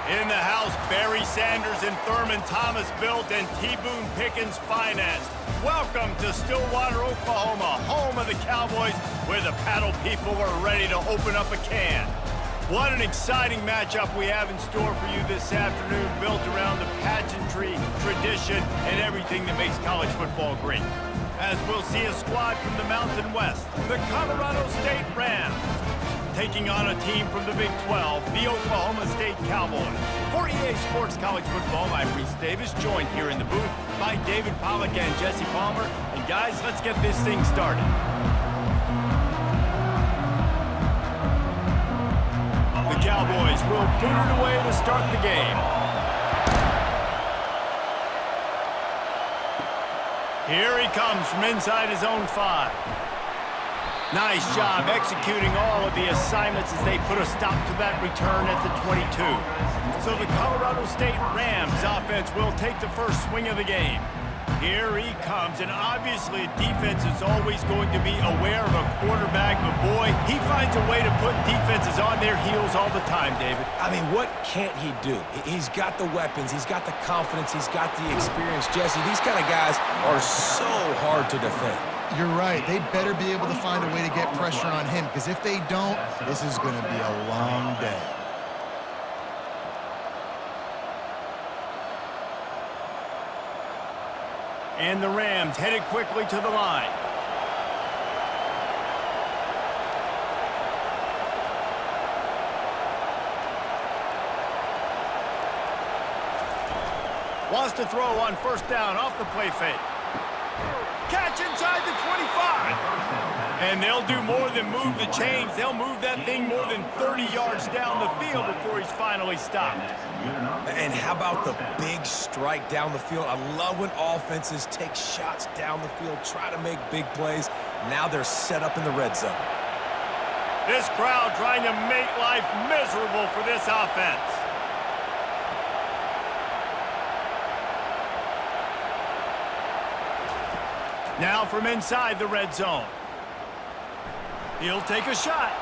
In the house, Barry Sanders and Thurman Thomas built and T. Boone Pickens financed. Welcome to Stillwater, Oklahoma, home of the Cowboys, where the paddle people are ready to open up a can. What an exciting matchup we have in store for you this afternoon, built around the pageantry, tradition, and everything that makes college football great. As we'll see a squad from the Mountain West, the Colorado State Rams, taking on a team from the Big 12, the Oklahoma State Cowboys. For EA Sports College Football, I'm Reese Davis, joined here in the booth by David Pollack and Jesse Palmer. And guys, let's get this thing started. The Cowboys will boot it away to start the game. Here he comes from inside his own 5. Nice job executing all of the assignments as they put a stop to that return at the 22. So the Colorado State Rams offense will take the first swing of the game. Here he comes, and obviously defense is always going to be aware of a quarterback, but boy, he finds a way to put defenses on their heels all the time, David. I mean, what can't he do? He's got the weapons, he's got the confidence, he's got the experience. Jesse, these kind of guys are so hard to defend. You're right. They better be able to find a way to get pressure on him, because if they don't, this is going to be a long day. And the Rams headed quickly to the line. Wants to throw on first down off the play fake. Catch inside the 25. And they'll do more than move the chains. They'll move that thing more than 30 yards down the field before he's finally stopped. And how about the big strike down the field? I love when offenses take shots down the field, try to make big plays. Now they're set up in the red zone. This crowd trying to make life miserable for this offense. Now from inside the red zone. He'll take a shot.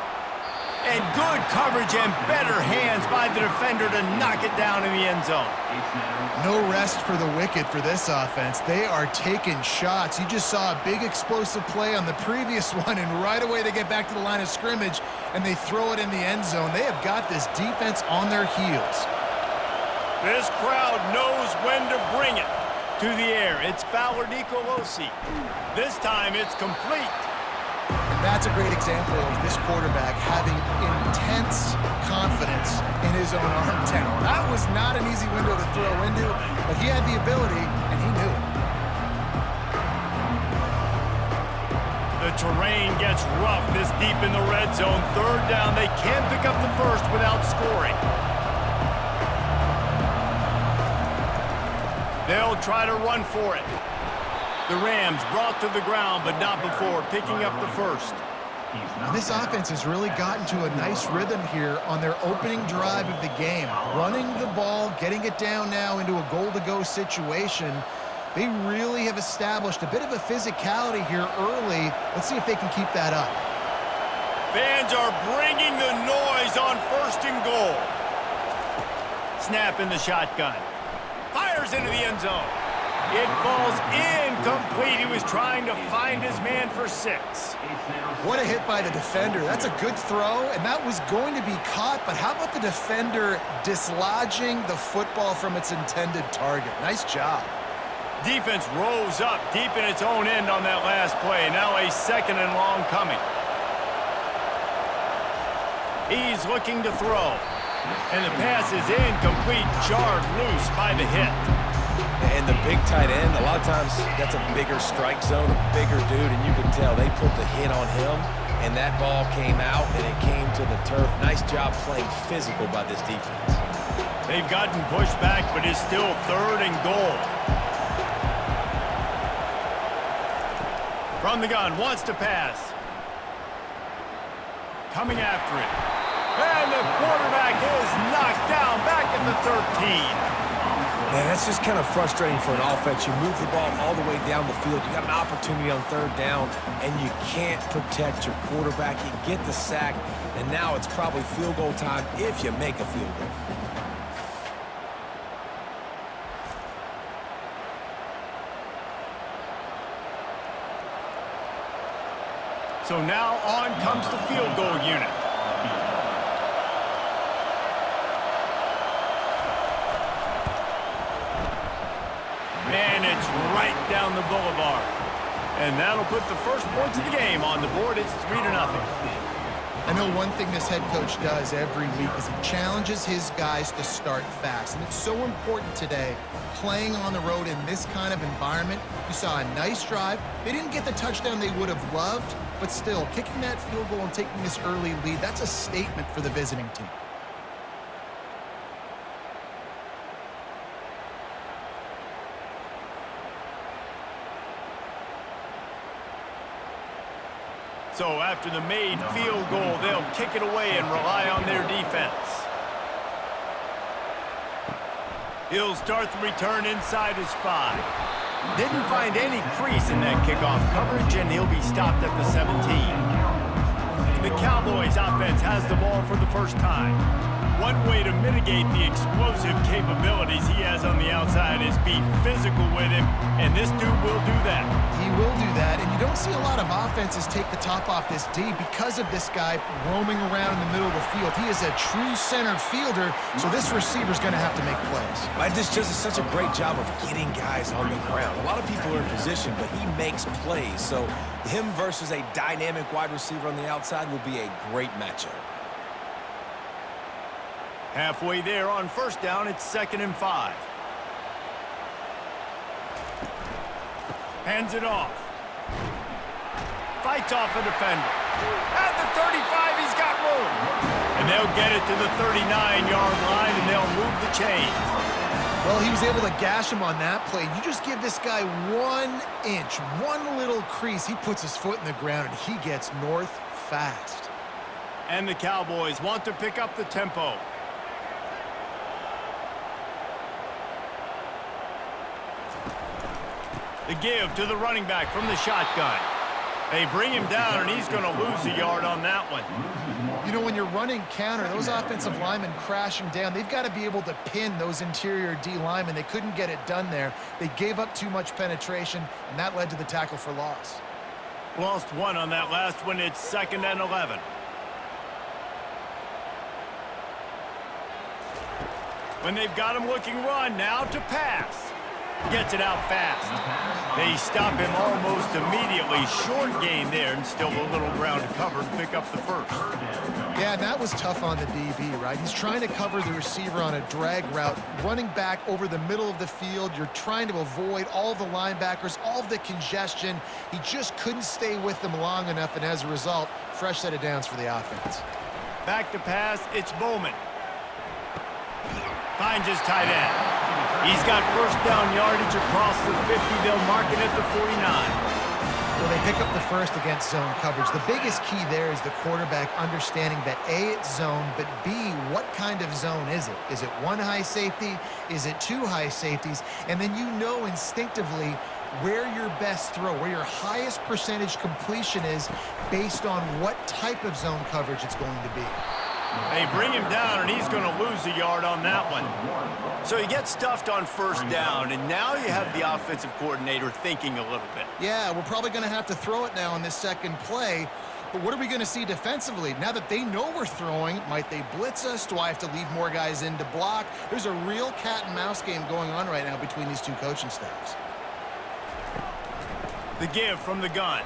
And good coverage and better hands by the defender to knock it down in the end zone. No rest for the wicked for this offense. They are taking shots. You just saw a big explosive play on the previous one, and right away they get back to the line of scrimmage, and they throw it in the end zone. They have got this defense on their heels. This crowd knows when to bring it. To the air, it's Fowler Nicolosi. This time it's complete. And that's a great example of this quarterback having intense confidence in his own arm talent. That was not an easy window to throw into, but he had the ability, and he knew it. The terrain gets rough this deep in the red zone. Third down, they can't pick up the first without scoring. They'll try to run for it. The Rams brought to the ground, but not before picking up the first. And this offense has really gotten to a nice rhythm here on their opening drive of the game. Running the ball, getting it down now into a goal-to-go situation. They really have established a bit of a physicality here early. Let's see if they can keep that up. Fans are bringing the noise on first and goal. Snap in the shotgun. Fires into the end zone. It falls incomplete. He was trying to find his man for 6. What a hit by the defender. That's a good throw, and that was going to be caught, but how about the defender dislodging the football from its intended target? Nice job. Defense rose up deep in its own end on that last play. Now a second and long coming. He's looking to throw. And the pass is incomplete, jarred loose by the hit. And the big tight end, a lot of times that's a bigger strike zone, a bigger dude, and you can tell they put the hit on him, and that ball came out, and it came to the turf. Nice job playing physical by this defense. They've gotten pushed back, but it's still third and goal. From the gun, wants to pass. Coming after it. And the quarterback is knocked down back at the 13. Man, that's just kind of frustrating for an offense. You move the ball all the way down the field. You got an opportunity on third down, and you can't protect your quarterback. You get the sack, and now it's probably field goal time if you make a field goal. So now on comes the field goal unit. And it's right down the boulevard. And that'll put the first points of the game on the board. It's 3-0. I know one thing this head coach does every week is he challenges his guys to start fast. And it's so important today, playing on the road in this kind of environment. You saw a nice drive. They didn't get the touchdown they would have loved, but still, kicking that field goal and taking this early lead, that's a statement for the visiting team. So after the made field goal, they'll kick it away and rely on their defense. He'll start the return inside his 5. Didn't find any crease in that kickoff coverage, and he'll be stopped at the 17. The Cowboys offense has the ball for the first time. One way to mitigate the explosive capabilities he has on the outside is be physical with him, and this dude will do that. He will do that, and you don't see a lot of offenses take the top off this D because of this guy roaming around in the middle of the field. He is a true center fielder, so this receiver's going to have to make plays. This does such a great job of getting guys on the ground. A lot of people are in position, but he makes plays, so him versus a dynamic wide receiver on the outside will be a great matchup. Halfway there on first down, it's 2nd and 5. Hands it off. Fights off a defender. At the 35, he's got room. And they'll get it to the 39-yard line, and they'll move the chains. Well, he was able to gash him on that play. You just give this guy 1 inch, one little crease. He puts his foot in the ground, and he gets north fast. And the Cowboys want to pick up the tempo. The give to the running back from the shotgun. They bring him down, and he's going to lose a yard on that one. You know, when you're running counter, those offensive linemen crashing down, they've got to be able to pin those interior D linemen. They couldn't get it done there. They gave up too much penetration, and that led to the tackle for loss. Lost 1 on that last one. It's 2nd and 11. When they've got him looking run, now to pass. Gets it out fast. They stop him almost immediately. Short gain there, and still a little ground to cover to pick up the first. Yeah, that was tough on the DB, right? He's trying to cover the receiver on a drag route, running back over the middle of the field. You're trying to avoid all the linebackers, all of the congestion. He just couldn't stay with them long enough, and as a result, fresh set of downs for the offense. Back to pass, it's Bowman. Finds his tight end. He's got first down yardage across the 50. They'll mark it at the 49. Well, they pick up the first against zone coverage. The biggest key there is the quarterback understanding that A, it's zone, but B, what kind of zone is it? Is it 1 high safety? Is it 2 high safeties? And then you know instinctively where your best throw, where your highest percentage completion is based on what type of zone coverage it's going to be. They bring him down, and he's going to lose a yard on that one. So he gets stuffed on first down, and now you have the offensive coordinator thinking a little bit. Yeah, we're probably going to have to throw it now on this second play. But what are we going to see defensively? Now that they know we're throwing, might they blitz us? Do I have to leave more guys in to block? There's a real cat-and-mouse game going on right now between these two coaching staffs. The give from the gun.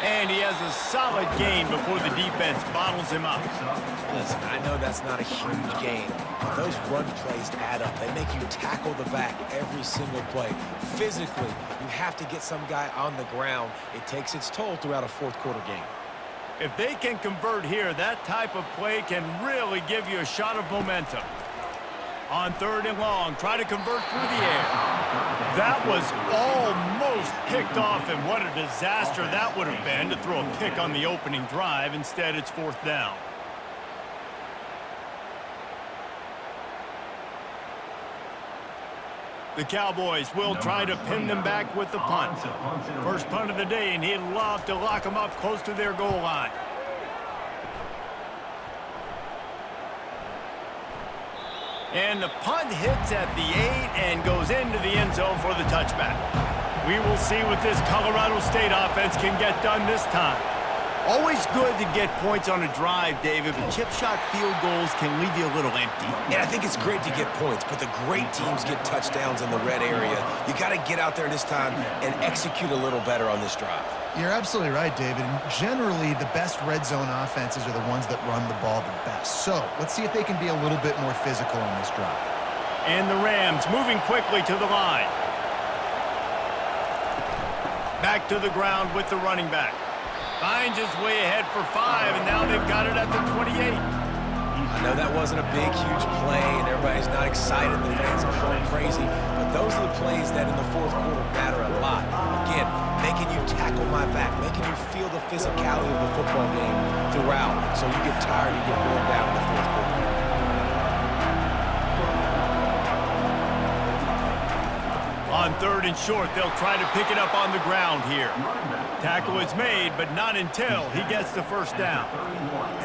And he has a solid gain before the defense bottles him up. Listen, I know that's not a huge gain, but those run plays add up. They make you tackle the back every single play. Physically, you have to get some guy on the ground. It takes its toll throughout a fourth-quarter game. If they can convert here, that type of play can really give you a shot of momentum. On 3rd and long, try to convert through the air. That was almost picked off, and what a disaster that would have been to throw a pick on the opening drive. Instead, it's 4th down. The Cowboys will try to pin them back with the punt. First punt of the day, and he'd love to lock them up close to their goal line. And the punt hits at the 8 and goes into the end zone for the touchback. We will see what this Colorado State offense can get done this time. Always good to get points on a drive, David, but chip shot field goals can leave you a little empty. And I think it's great to get points, but the great teams get touchdowns in the red area. You got to get out there this time and execute a little better on this drive. You're absolutely right, David. And generally, the best red zone offenses are the ones that run the ball the best. So let's see if they can be a little bit more physical on this drive. And the Rams moving quickly to the line. Back to the ground with the running back. Finds his way ahead for 5, and now they've got it at the 28. I know that wasn't a big, huge play, and everybody's not excited. The fans are going crazy. But those are the plays that in the fourth quarter matter a lot. Again, making you tackle my back, making you feel the physicality of the football game throughout, so you get tired and get worn down in the fourth quarter. On 3rd and short, they'll try to pick it up on the ground here. Tackle is made, but not until he gets the first down.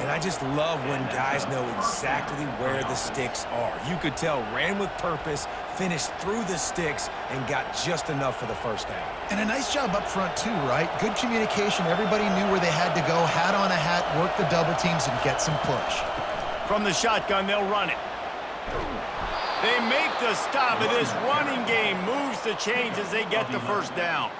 And I just love when guys know exactly where the sticks are. You could tell ran with purpose, finished through the sticks, and got just enough for the first down. And a nice job up front too, right? Good communication. Everybody knew where they had to go. Hat on a hat, work the double teams, and get some push. From the shotgun, they'll run it. They make the stop, and this running game moves the chains as they get the first down.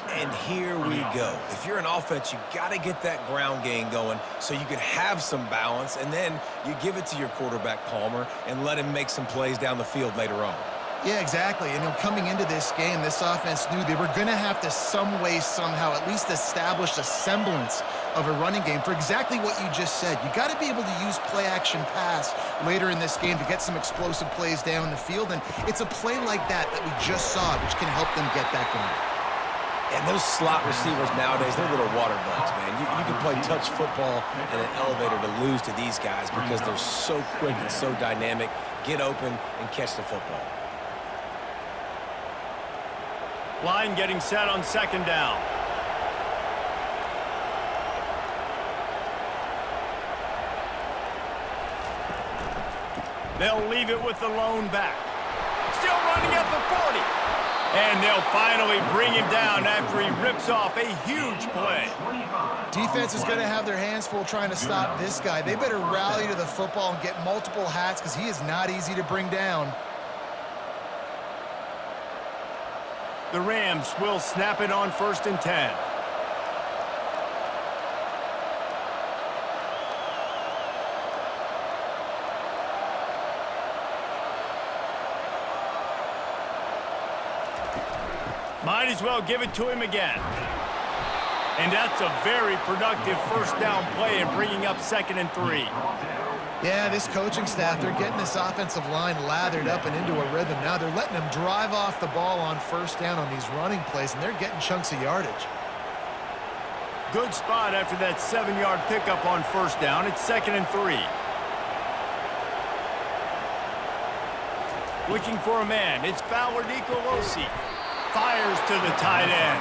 And here we go. If you're an offense, you got to get that ground game going so you can have some balance, and then you give it to your quarterback, Palmer, and let him make some plays down the field later on. Yeah, exactly. And coming into this game, this offense knew they were going to have to some way, somehow, at least establish a semblance of a running game for exactly what you just said. You got to be able to use play-action pass later in this game to get some explosive plays down the field, and it's a play like that that we just saw, which can help them get that going. And those slot receivers nowadays, they're little water bugs, man. You can play touch football in an elevator to lose to these guys because they're so quick and so dynamic. Get open and catch the football. Line getting set on 2nd down. They'll leave it with the lone back. Still running at the 40. And they'll finally bring him down after he rips off a huge play. Defense is going to have their hands full trying to stop this guy. They better rally to the football and get multiple hats because he is not easy to bring down. The Rams will snap it on 1st and 10. Might as well give it to him again. And that's a very productive first down play and bringing up 2nd and 3. Yeah, this coaching staff, they're getting this offensive line lathered up and into a rhythm. Now they're letting them drive off the ball on 1st down on these running plays, and they're getting chunks of yardage. Good spot after that 7-yard pickup on 1st down. It's 2nd and 3. Looking for a man. It's Fowler Nicolosi. Fires to the tight end.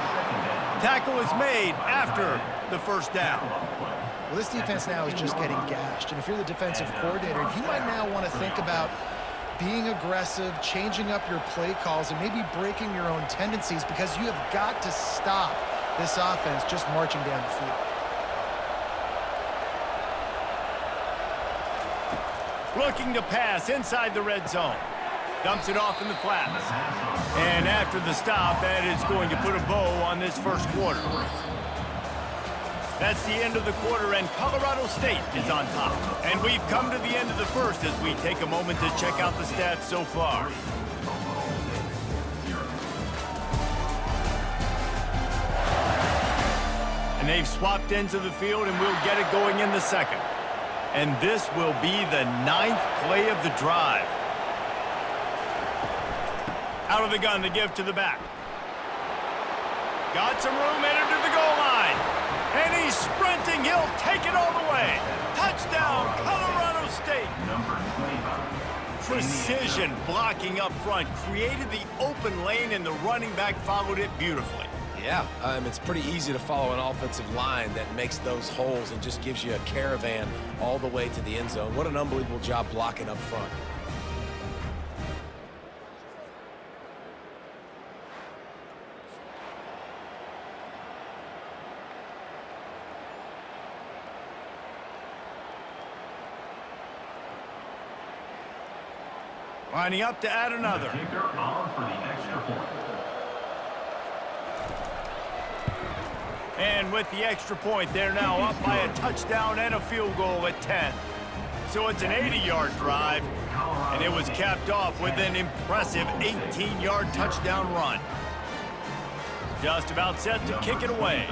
Tackle is made after the first down. Well, this defense now is just getting gashed. And if you're the defensive coordinator, you might now want to think about being aggressive, changing up your play calls, and maybe breaking your own tendencies because you have got to stop this offense just marching down the field. Looking to pass inside the red zone. Dumps it off in the flats. And after the stop, that is going to put a bow on this first quarter. That's the end of the quarter, and Colorado State is on top. And we've come to the end of the first as we take a moment to check out the stats so far. And they've swapped ends of the field, and we'll get it going in the second. And this will be the 9th play of the drive. Out of the gun to give to the back. Got some room, entered to the goal line. And he's sprinting. He'll take it all the way. Touchdown, Colorado State. Precision blocking up front. Created the open lane, and the running back followed it beautifully. Yeah, it's pretty easy to follow an offensive line that makes those holes and just gives you a caravan all the way to the end zone. What an unbelievable job blocking up front. Lining up to add another. And with the extra point, they're now up by a touchdown and a field goal at 10. So it's an 80-yard drive, and it was capped off with an impressive 18-yard touchdown run. Just about set to kick it away.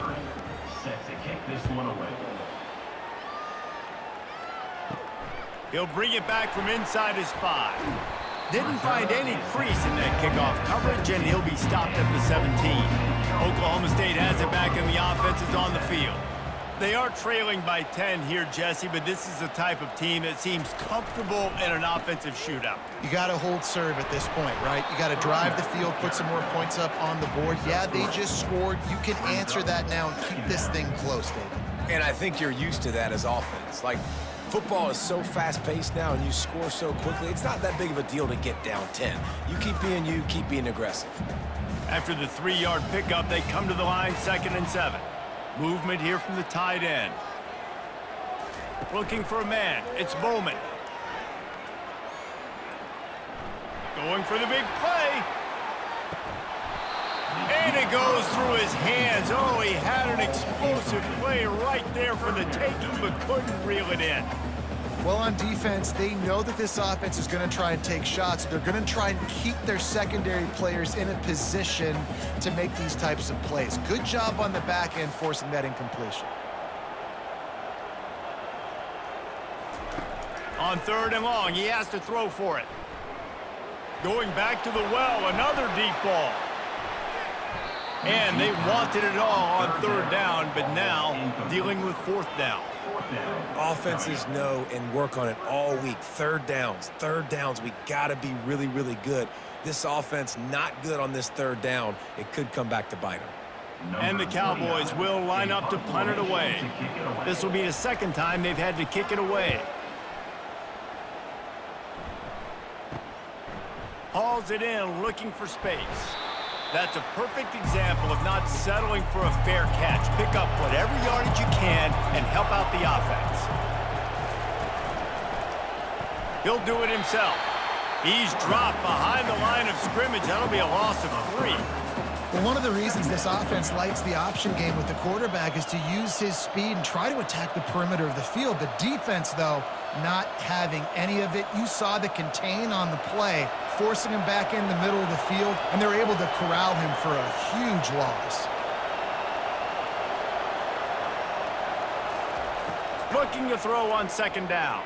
Set to kick this one away. He'll bring it back from inside his 5. Didn't find any crease in that kickoff coverage, and he'll be stopped at the 17. Oklahoma State has it back, and the offense is on the field. They are trailing by 10 here, Jesse, but this is the type of team that seems comfortable in an offensive shootout. You got to hold serve at this point, right? You got to drive the field, put some more points up on the board. Yeah, they just scored. You can answer that now and keep this thing close, David. And I think you're used to that as offense. Like, football is so fast-paced now, and you score so quickly, it's not that big of a deal to get down 10. You, keep being aggressive. After the 3-yard pickup, they come to the line, 2nd and 7. Movement here from the tight end. Looking for a man. It's Bowman. Going for the big play. And it goes through his hands. Oh, he had an explosive play right there for the taking, but couldn't reel it in. Well, on defense, they know that this offense is going to try and take shots. They're going to try and keep their secondary players in a position to make these types of plays. Good job on the back end forcing that incompletion. On 3rd and long, he has to throw for it. Going back to the well, another deep ball. And they wanted it all on 3rd down, but now dealing with 4th down. Offenses know and work on it all week. Third downs. We got to be really, really good. This offense not good on this 3rd down. It could come back to bite them. And the Cowboys will line up to punt it away. This will be the 2nd time they've had to kick it away. Hauls it in, looking for space. That's a perfect example of not settling for a fair catch. Pick up whatever yardage you can and help out the offense. He'll do it himself. He's dropped behind the line of scrimmage. That'll be a loss of 3. Well, one of the reasons this offense likes the option game with the quarterback is to use his speed and try to attack the perimeter of the field. The defense, though, not having any of it. You saw the contain on the play, forcing him back in the middle of the field, and they're able to corral him for a huge loss. Looking to throw on 2nd down.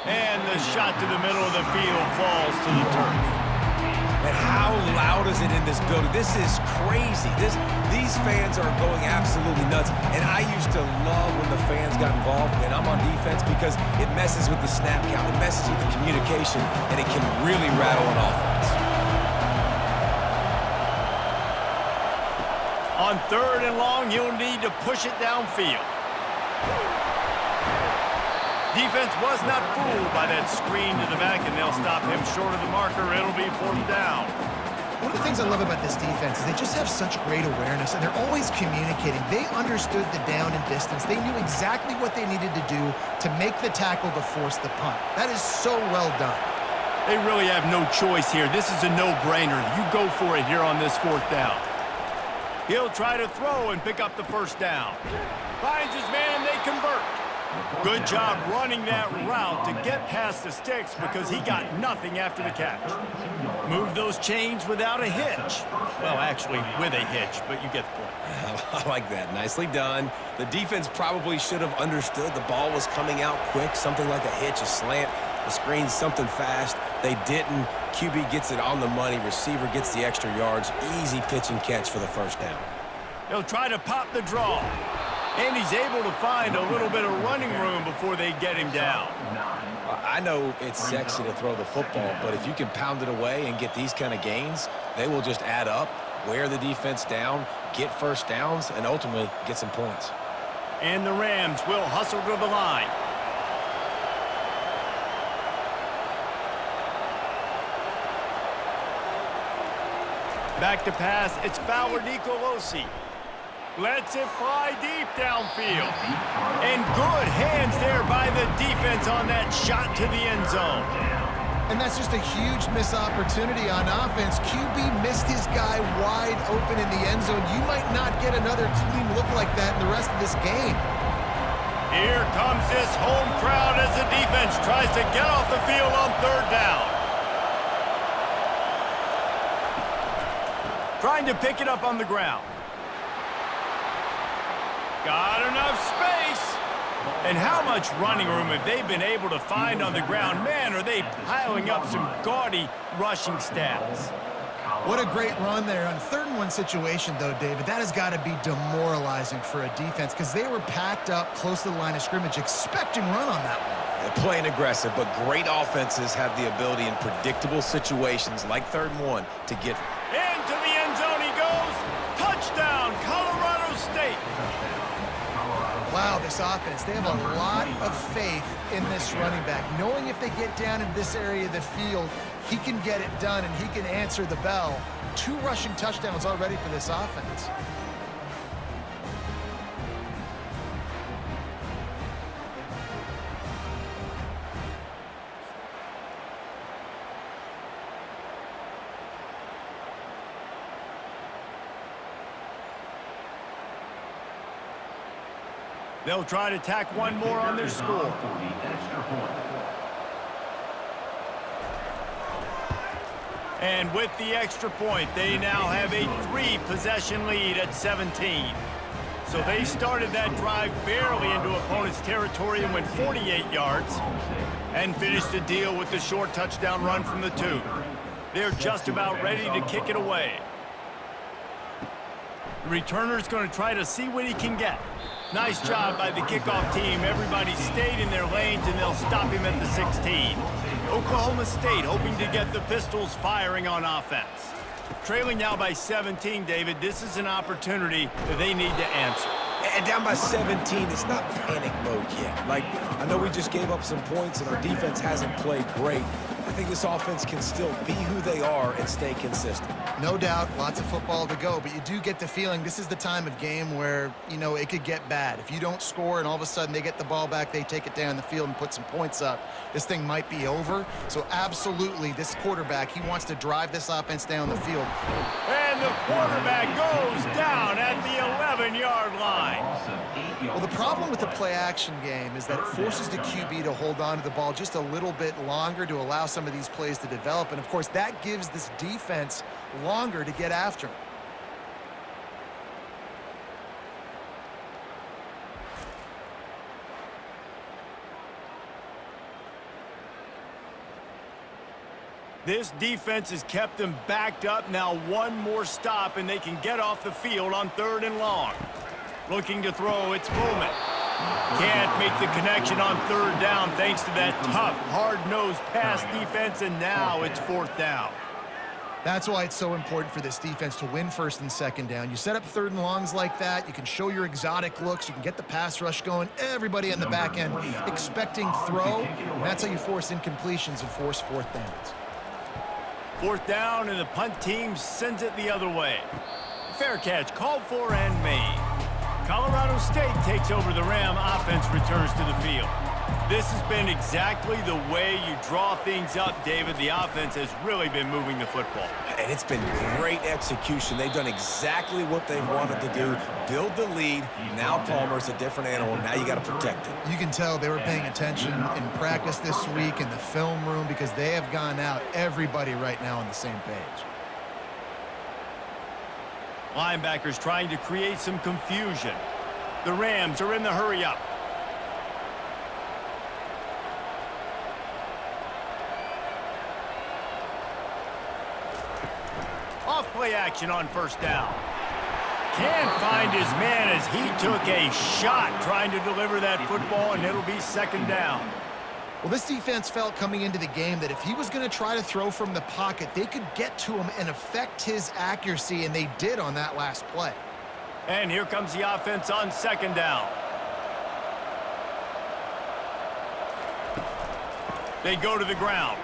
And the shot to the middle of the field falls to the turf. And how loud is it in this building? This is crazy. These fans are going absolutely nuts. And I used to love when the fans got involved, and I'm on defense, because it messes with the snap count. It messes with the communication, and it can really rattle an offense. On 3rd and long, you'll need to push it downfield. Defense was not fooled by that screen to the back, and they'll stop him short of the marker. It'll be 4th down. One of the things I love about this defense is they just have such great awareness, and they're always communicating. They understood the down and distance. They knew exactly what they needed to do to make the tackle to force the punt. That is so well done. They really have no choice here. This is a no-brainer. You go for it here on this 4th down. He'll try to throw and pick up the 1st down. Finds his man, they convert. Good job running that route to get past the sticks, because he got nothing after the catch. Move those chains without a hitch. Well, actually, with a hitch, but you get the point. I like that. Nicely done. The defense probably should have understood the ball was coming out quick, something like a hitch, a slant, a screen, something fast. They didn't. QB gets it on the money. Receiver gets the extra yards. Easy pitch and catch for the 1st down. He'll try to pop the draw. And he's able to find a little bit of running room before they get him down. I know it's sexy to throw the football, but if you can pound it away and get these kind of gains, they will just add up, wear the defense down, get 1st downs, and ultimately get some points. And the Rams will hustle to the line. Back to pass, it's Fowler Nicolosi. Lets it fly deep downfield. And good hands there by the defense on that shot to the end zone. And that's just a huge missed opportunity on offense. QB missed his guy wide open in the end zone. You might not get another clean look like that in the rest of this game. Here comes this home crowd as the defense tries to get off the field on third down. Trying to pick it up on the ground. Got enough space. And how much running room have they been able to find on the ground? Man, are they piling up some gaudy rushing stats. What a great run there. On 3rd-and-1 situation, though, David, that has got to be demoralizing for a defense because they were packed up close to the line of scrimmage, expecting run on that one. They're playing aggressive, but great offenses have the ability in predictable situations like 3rd-and-1 to get into the end zone he goes. Touchdown, Colorado State. Wow, this offense, they have a lot of faith in this running back, knowing if they get down in this area of the field, he can get it done and he can answer the bell. 2 rushing touchdowns already for this offense. They'll try to tack one more on their score. And with the extra point, they now have a 3-possession lead at 17. So they started that drive barely into opponent's territory and went 48 yards and finished the deal with the short touchdown run from the 2. They're just about ready to kick it away. The returner's going to try to see what he can get. Nice job by the kickoff team. Everybody stayed in their lanes, and they'll stop him at the 16. Oklahoma State hoping to get the Pistols firing on offense. Trailing now by 17, David. This is an opportunity that they need to answer. And down by 17, it's not panic mode yet. Like, I know we just gave up some points, and our defense hasn't played great. I think this offense can still be who they are and stay consistent. No doubt, lots of football to go, but you do get the feeling this is the time of game where, you know, it could get bad. If you don't score and all of a sudden they get the ball back, they take it down the field and put some points up, this thing might be over. So absolutely, this quarterback, he wants to drive this offense down the field. And the quarterback goes down at the 11-yard line. Well, the problem with the play-action game is that it forces the QB to hold on to the ball just a little bit longer to allow some of these plays to develop. And, of course, that gives this defense longer to get after him. This defense has kept them backed up. Now one more stop, and they can get off the field on 3rd and long. Looking to throw, it's Bowman. Can't make the connection on 3rd down thanks to that tough, hard-nosed pass defense, and now it's 4th down. That's why it's so important for this defense to win 1st and 2nd down. You set up 3rd and longs like that, you can show your exotic looks, you can get the pass rush going, everybody on the back end expecting throw, and that's how you force incompletions and force 4th downs. 4th down, and the punt team sends it the other way. Fair catch called for and made. Colorado State takes over the Ram. Offense returns to the field. This has been exactly the way you draw things up, David. The offense has really been moving the football. And it's been great execution. They've done exactly what they wanted to do. Build the lead. Now Palmer's a different animal. Now you got to protect it. You can tell they were paying attention in practice this week in the film room because they have gone out, everybody right now on the same page. Linebackers trying to create some confusion. The Rams are in the hurry-up. Off play action on 1st down. Can't find his man as he took a shot trying to deliver that football, and it'll be 2nd down. Well, this defense felt coming into the game that if he was going to try to throw from the pocket, they could get to him and affect his accuracy, and they did on that last play. And here comes the offense on 2nd down. They go to the ground.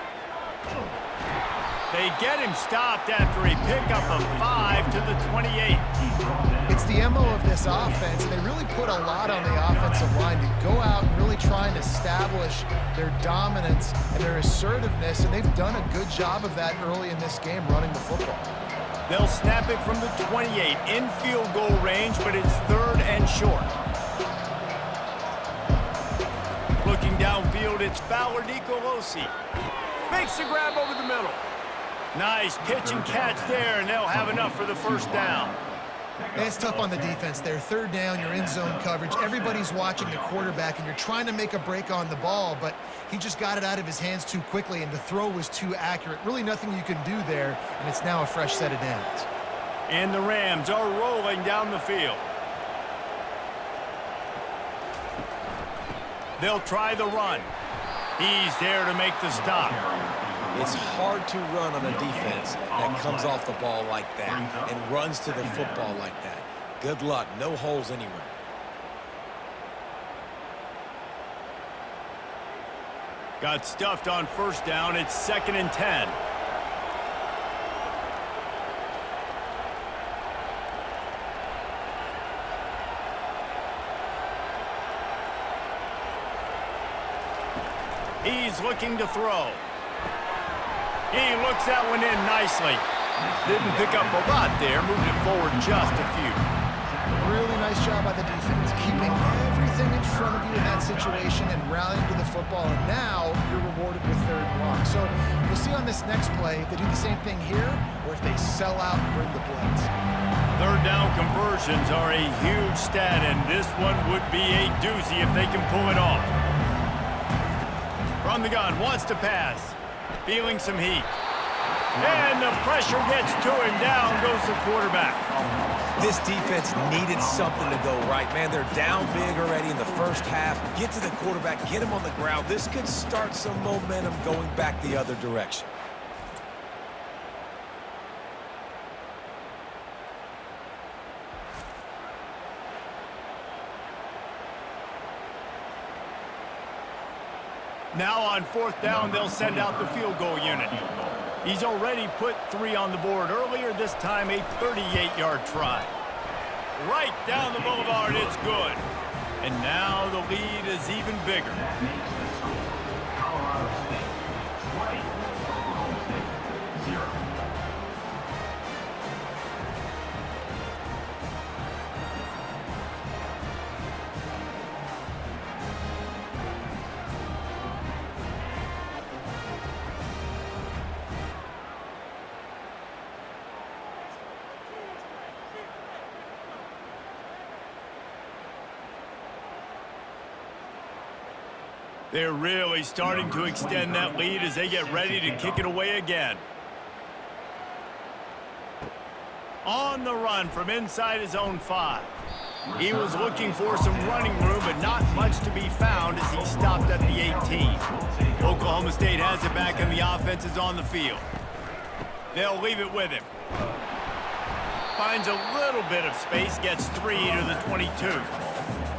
They get him stopped after a pickup of 5 to the 28. It's the MO of this offense, and they really put a lot on the offensive line to go out and really trying to establish their dominance and their assertiveness, and they've done a good job of that early in this game running the football. They'll snap it from the 28 in field goal range, but it's 3rd and short. Looking downfield, it's Fowler Nicolosi. Makes the grab over the middle. Nice pitch and catch there, and they'll have enough for the first down. It's tough on the defense there. 3rd down, you're in zone coverage. Everybody's watching the quarterback, and you're trying to make a break on the ball, but he just got it out of his hands too quickly, and the throw was too accurate. Really nothing you can do there, and it's now a fresh set of downs. And the Rams are rolling down the field. They'll try the run. He's there to make the stop. It's hard to run on a defense that comes off the ball like that and runs to the football like that. Good luck. No holes anywhere. Got stuffed on first down. It's 2nd and 10. He's looking to throw. He looks that one in nicely. Didn't pick up a lot there, moved it forward just a few. Really nice job by the defense, keeping everything in front of you in that situation and rallying to the football. And now you're rewarded with 3rd and long. So we'll see on this next play if they do the same thing here or if they sell out and bring the blitz. 3rd down conversions are a huge stat, and this one would be a doozy if they can pull it off. From the gun, wants to pass. Feeling some heat. And the pressure gets to him. Down goes the quarterback. This defense needed something to go right, man. They're down big already in the first half. Get to the quarterback, get him on the ground. This could start some momentum going back the other direction. Now on 4th down, they'll send out the field goal unit. He's already put 3 on the board earlier, this time a 38-yard try. Right down the boulevard, it's good. And now the lead is even bigger. Colorado State 20, Oklahoma State 0. They're really starting to extend that lead as they get ready to kick it away again. On the run from inside his own 5. He was looking for some running room, but not much to be found as he stopped at the 18. Oklahoma State has it back, and the offense is on the field. They'll leave it with him. Finds a little bit of space, gets 3 to the 22.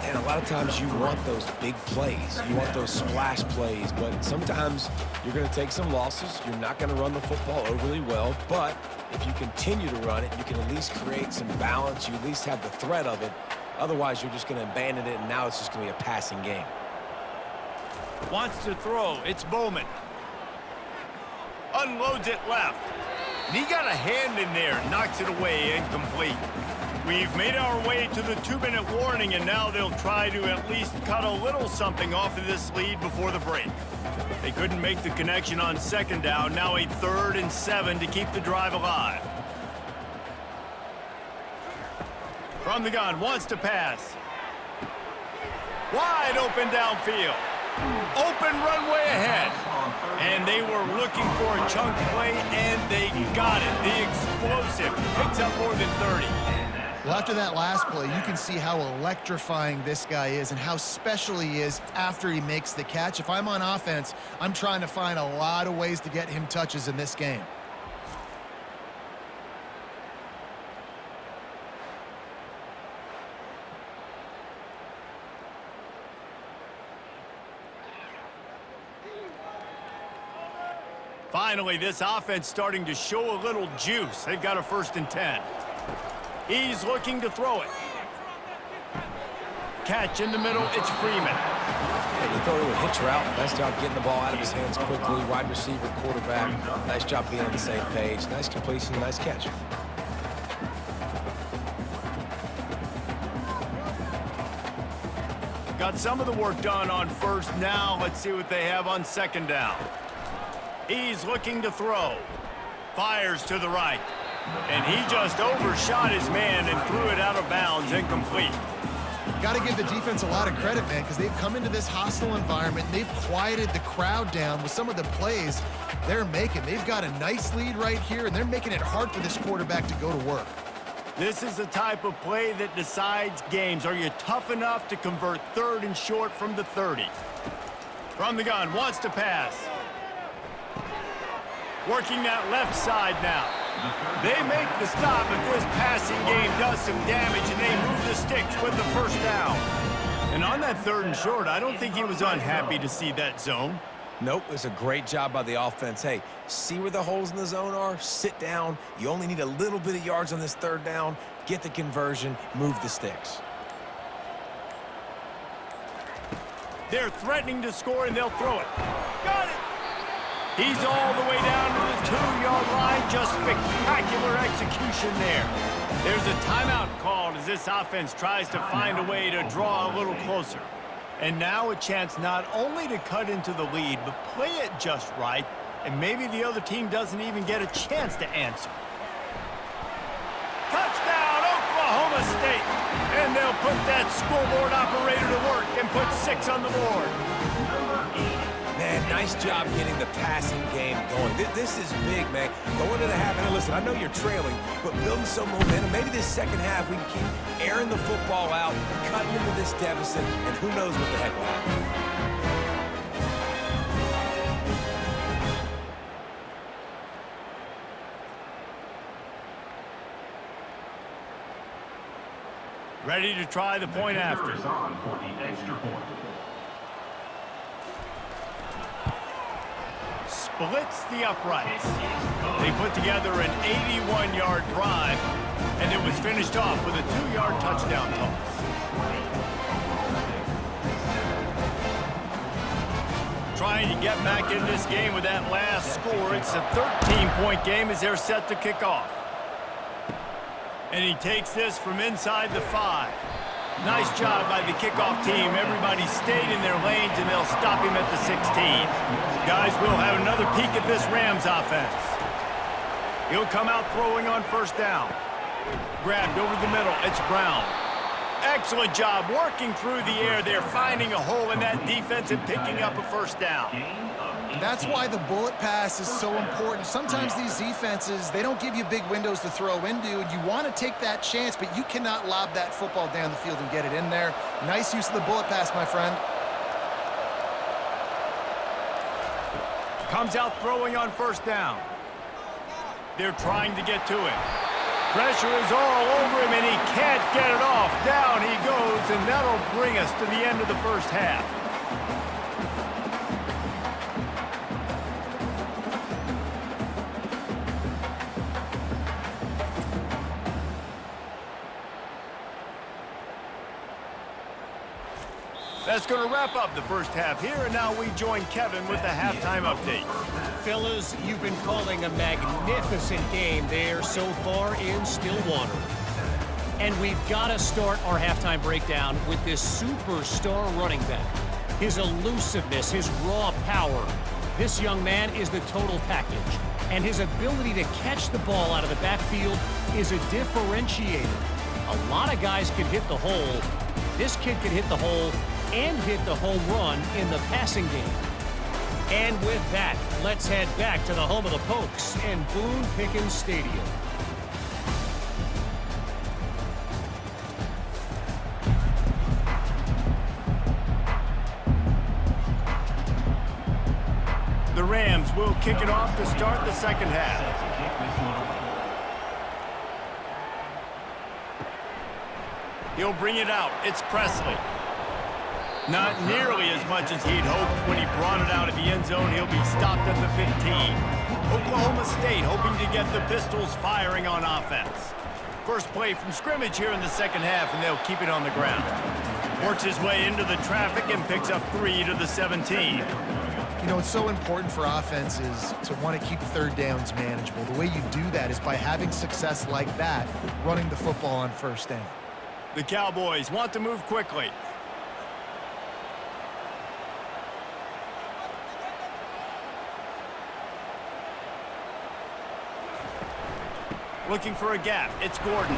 And a lot of times you want those big plays. You want those splash plays, but sometimes you're going to take some losses. You're not going to run the football overly well, but if you continue to run it, you can at least create some balance. You at least have the threat of it. Otherwise, you're just going to abandon it, and now it's just going to be a passing game. Wants to throw. It's Bowman. Unloads it left. And he got a hand in there. Knocks it away, incomplete. We've made our way to the 2-minute warning, and now they'll try to at least cut a little something off of this lead before the break. They couldn't make the connection on 2nd down. Now a 3rd and 7 to keep the drive alive. From the gun, wants to pass. Wide open downfield. Open runway ahead. And they were looking for a chunk play, and they got it. The explosive picks up more than 30. Well, after that last play, you can see how electrifying this guy is and how special he is after he makes the catch. If I'm on offense, I'm trying to find a lot of ways to get him touches in this game. Finally, this offense starting to show a little juice. They've got a 1st and 10. He's looking to throw it. Catch in the middle, it's Freeman. And the throw to a hitch route. Nice job getting the ball out of his hands quickly. Wide receiver, quarterback. Nice job being on the same page. Nice completion, nice catch. Got some of the work done on first. Now let's see what they have on second down. He's looking to throw. Fires to the right. And he just overshot his man and threw it out of bounds, incomplete. Got to give the defense a lot of credit, man, because they've come into this hostile environment and they've quieted the crowd down with some of the plays they're making. They've got a nice lead right here, and they're making it hard for this quarterback to go to work. This is the type of play that decides games. Are you tough enough to convert third and short from the 30? From the gun, wants to pass. Working that left side now. They make the stop, but this passing game does some damage, and they move the sticks with the first down. And on that third and short, I don't think he was unhappy to see that zone. Nope, it's a great job by the offense. Hey, see where the holes in the zone are? Sit down. You only need a little bit of yards on this third down. Get the conversion, move the sticks. They're threatening to score, and they'll throw it. Got it! He's all the way down to the 2-yard line. Just spectacular execution there. There's a timeout called as this offense tries to find a way to draw a little closer. And now a chance not only to cut into the lead, but play it just right, and maybe the other team doesn't even get a chance to answer. Touchdown, Oklahoma State! And they'll put that scoreboard operator to work and put 6 on the board. Man, nice job getting the passing game going. This is big, man. Going to the half, and listen, I know you're trailing, but building some momentum. Maybe this second half we can keep airing the football out, cutting into this deficit, and who knows what the heck will happen. Ready to try the point after. Splits the uprights. They put together an 81-yard drive, and it was finished off with a 2-yard touchdown toss. Trying to get back in this game with that last score. It's a 13-point game as they're set to kick off. And he takes this from inside the 5. Nice job by the kickoff team. Everybody stayed in their lanes, and they'll stop him at the 16. Guys, we'll have another peek at this Rams offense. He'll come out throwing on first down. Grabbed over the middle. It's Brown. Excellent job working through the air. They're finding a hole in that defense and picking up a first down. That's why the bullet pass is so important. Sometimes these defenses, they don't give you big windows to throw into, and you want to take that chance, but you cannot lob that football down the field and get it in there. Nice use of the bullet pass, my friend. Comes out throwing on first down. They're trying to get to him. Pressure is all over him, and he can't get it off. Down he goes, and that'll bring us to the end of the first half. That's going to wrap up the first half here, and now we join Kevin with the halftime update. Fellas, you've been calling a magnificent game there so far in Stillwater. And we've got to start our halftime breakdown with this superstar running back. His elusiveness, his raw power. This young man is the total package. And his ability to catch the ball out of the backfield is a differentiator. A lot of guys can hit the hole. This kid can hit the hole and hit the home run in the passing game. And with that, let's head back to the home of the Pokes in Boone-Pickens Stadium. The Rams will kick it off to start the second half. He'll bring it out. It's Presley. Not nearly as much as he'd hoped when he brought it out of the end zone. He'll be stopped at the 15. Oklahoma State hoping to get the Pistols firing on offense. First play from scrimmage here in the second half, and they'll keep it on the ground. Works his way into the traffic and picks up 3 to the 17. You know, it's so important for offenses to want to keep third downs manageable. The way you do that is by having success like that, running the football on first down. The Cowboys want to move quickly. Looking for a gap. It's Gordon.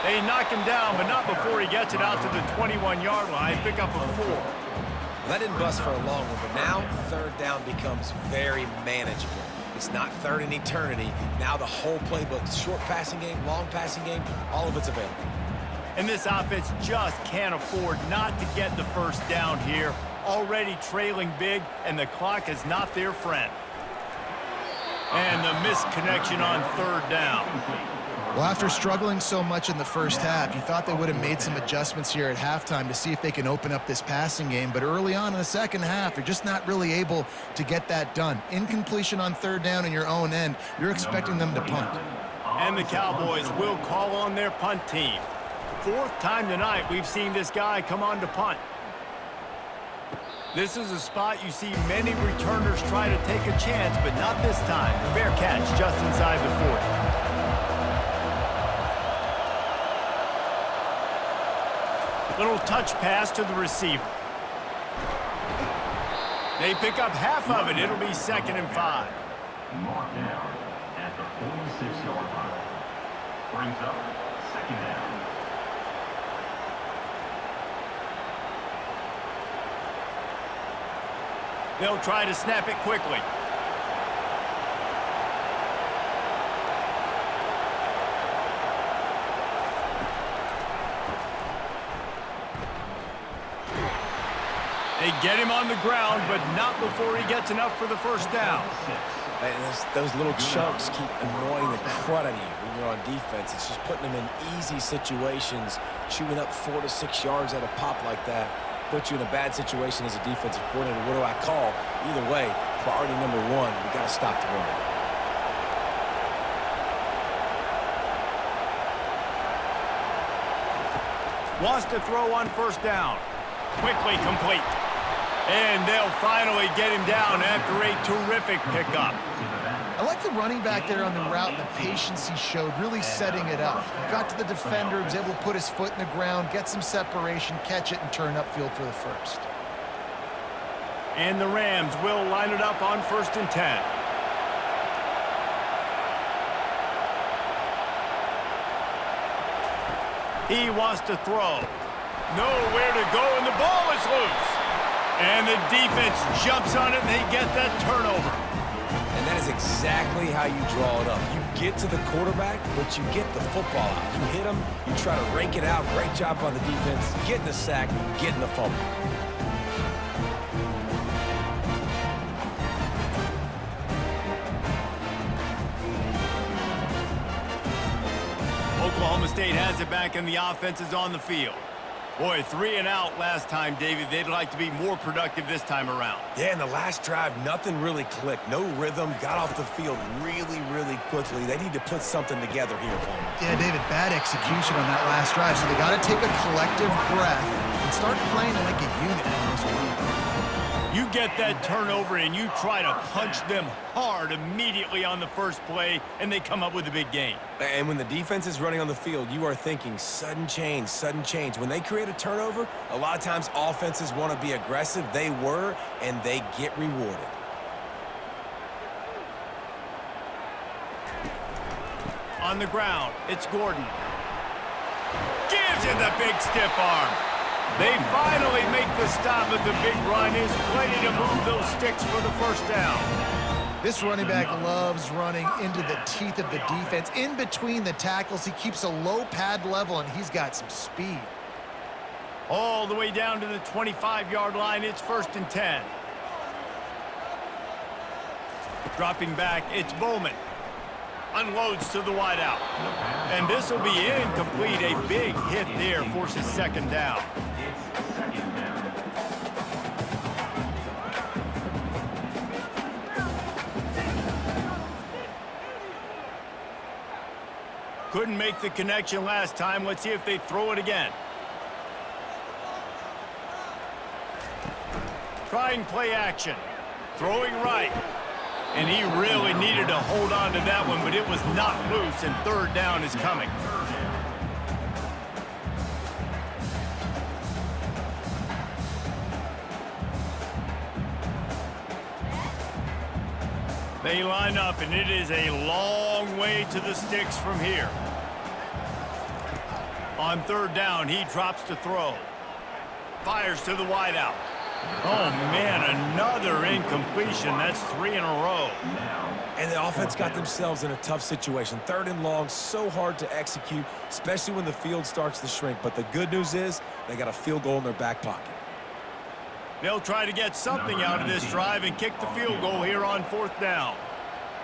They knock him down, but not before he gets it out to the 21-yard line. Pick up a 4. Well, that didn't bust for a long one, but now third down becomes very manageable. It's not third in eternity. Now the whole playbook, short passing game, long passing game, all of it's available. And this offense just can't afford not to get the first down here. Already trailing big, and the clock is not their friend. And the missed connection on third down. Well, after struggling so much in the first half, you thought they would have made some adjustments here at halftime to see if they can open up this passing game. But early on in the second half, they're just not really able to get that done. Incompletion on third down in your own end, you're expecting them to punt. And the Cowboys will call on their punt team. 4th time tonight we've seen this guy come on to punt. This is a spot you see many returners try to take a chance, but not this time. Fair catch just inside the 40. Little touch pass to the receiver. They pick up half of it. It'll be 2nd and 5. Mark down at the 46-yard line. Brings up 2nd down. They'll try to snap it quickly. They get him on the ground, but not before he gets enough for the first down. And those little chunks keep annoying the crud out of you when you're on defense. It's just putting them in easy situations, chewing up 4 to 6 yards at a pop like that. Put you in a bad situation as a defensive coordinator. What do I call? Either way, priority number 1, we got to stop the run. Wants to throw on first down. Quickly complete. And they'll finally get him down after a terrific pickup. I like the running back there on the route and the patience he showed, really setting it up. Got to the defender, was able to put his foot in the ground, get some separation, catch it, and turn upfield for the first. And the Rams will line it up on 1st and 10. He wants to throw. Nowhere to go, and the ball is loose. And the defense jumps on it, and they get that turnover. And that is exactly how you draw it up. You get to the quarterback, but you get the football out. You hit him, you try to rake it out. Great job by the defense. Getting the sack, getting the fumble. Oklahoma State has it back, and the offense is on the field. Boy, 3 and out last time, David. They'd like to be more productive this time around. Yeah, in the last drive, nothing really clicked. No rhythm, got off the field really, really quickly. They need to put something together here, Paul. Yeah, David, bad execution on that last drive, so they got to take a collective breath and start playing like a unit on this one. You get that turnover, and you try to punch them hard immediately on the first play, and they come up with a big gain. And when the defense is running on the field, you are thinking sudden change, sudden change. When they create a turnover, a lot of times offenses want to be aggressive. They were, and they get rewarded. On the ground, it's Gordon. Gives it the big stiff arm. They finally make the stop, but the big run is plenty to move those sticks for the first down. This running back loves running into the teeth of the defense. In between the tackles, he keeps a low pad level, and he's got some speed. All the way down to the 25-yard line, it's 1st and 10. Dropping back, it's Bowman. Unloads to the wideout. And this will be incomplete. A big hit there forces 2nd down. It's 2nd down. Couldn't make the connection last time. Let's see if they throw it again. Trying play action. Throwing right. And he really needed to hold on to that one, but it was not loose, and third down is coming. They line up, and it is a long way to the sticks from here. On third down, he drops to throw. Fires to the wideout. Oh, man, another incompletion. That's 3 in a row. And the offense got themselves in a tough situation. Third and long, so hard to execute, especially when the field starts to shrink. But the good news is they got a field goal in their back pocket. They'll try to get something out of this drive and kick the field goal here on fourth down.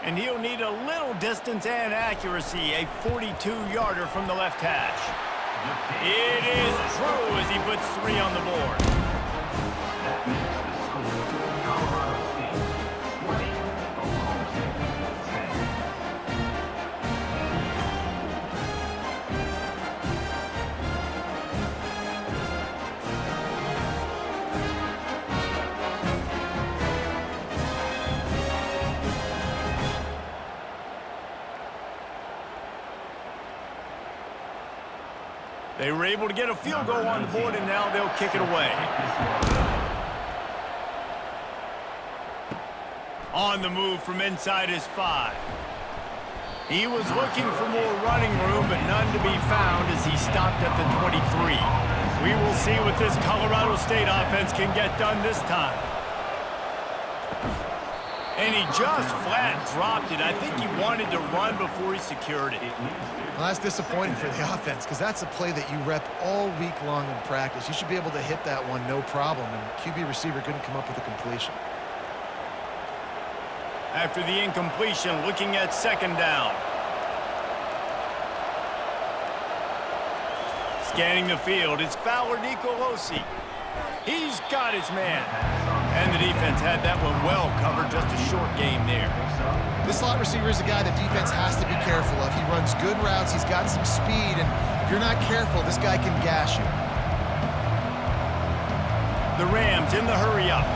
And he'll need a little distance and accuracy, a 42-yarder from the left hash. It is true as he puts 3 on the board. That makes the score Colorado State 20, Oklahoma State 10. They were able to get a field goal on the board, and now they'll kick it away. On the move from inside his 5. He was looking for more running room, but none to be found as he stopped at the 23. We will see what this Colorado State offense can get done this time. And he just flat dropped it. I think he wanted to run before he secured it. Well, that's disappointing for the offense because that's a play that you rep all week long in practice. You should be able to hit that one no problem, and QB receiver couldn't come up with a completion. After the incompletion, looking at second down. Scanning the field, it's Fowler Nicolosi. He's got his man. And the defense had that one well covered, just a short game there. This slot receiver is a guy the defense has to be careful of. He runs good routes, he's got some speed, and if you're not careful, this guy can gash you. The Rams in the hurry up.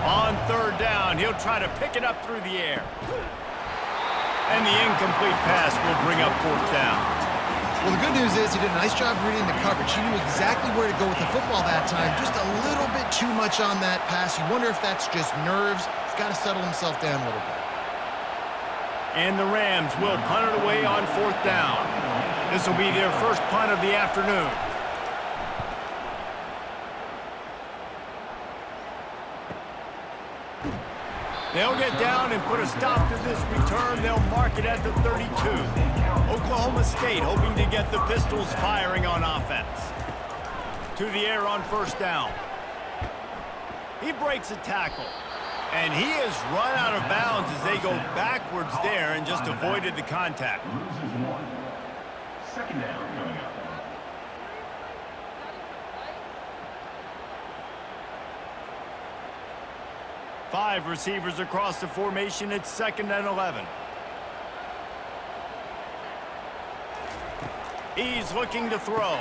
On third down, he'll try to pick it up through the air. And the incomplete pass will bring up fourth down. Well, the good news is he did a nice job reading the coverage. He knew exactly where to go with the football that time. Just a little bit too much on that pass. You wonder if that's just nerves. He's got to settle himself down a little bit. And the Rams will punt it away on fourth down. This will be their first punt of the afternoon. They'll get down and put a stop to this return. They'll mark it at the 32. Oklahoma State hoping to get the Pistols firing on offense. To the air on first down. He breaks a tackle. And he has run out of bounds as they go backwards there and just avoided the contact. Loses 1. Second down coming up. Five receivers across the formation. It's second and 11. He's looking to throw.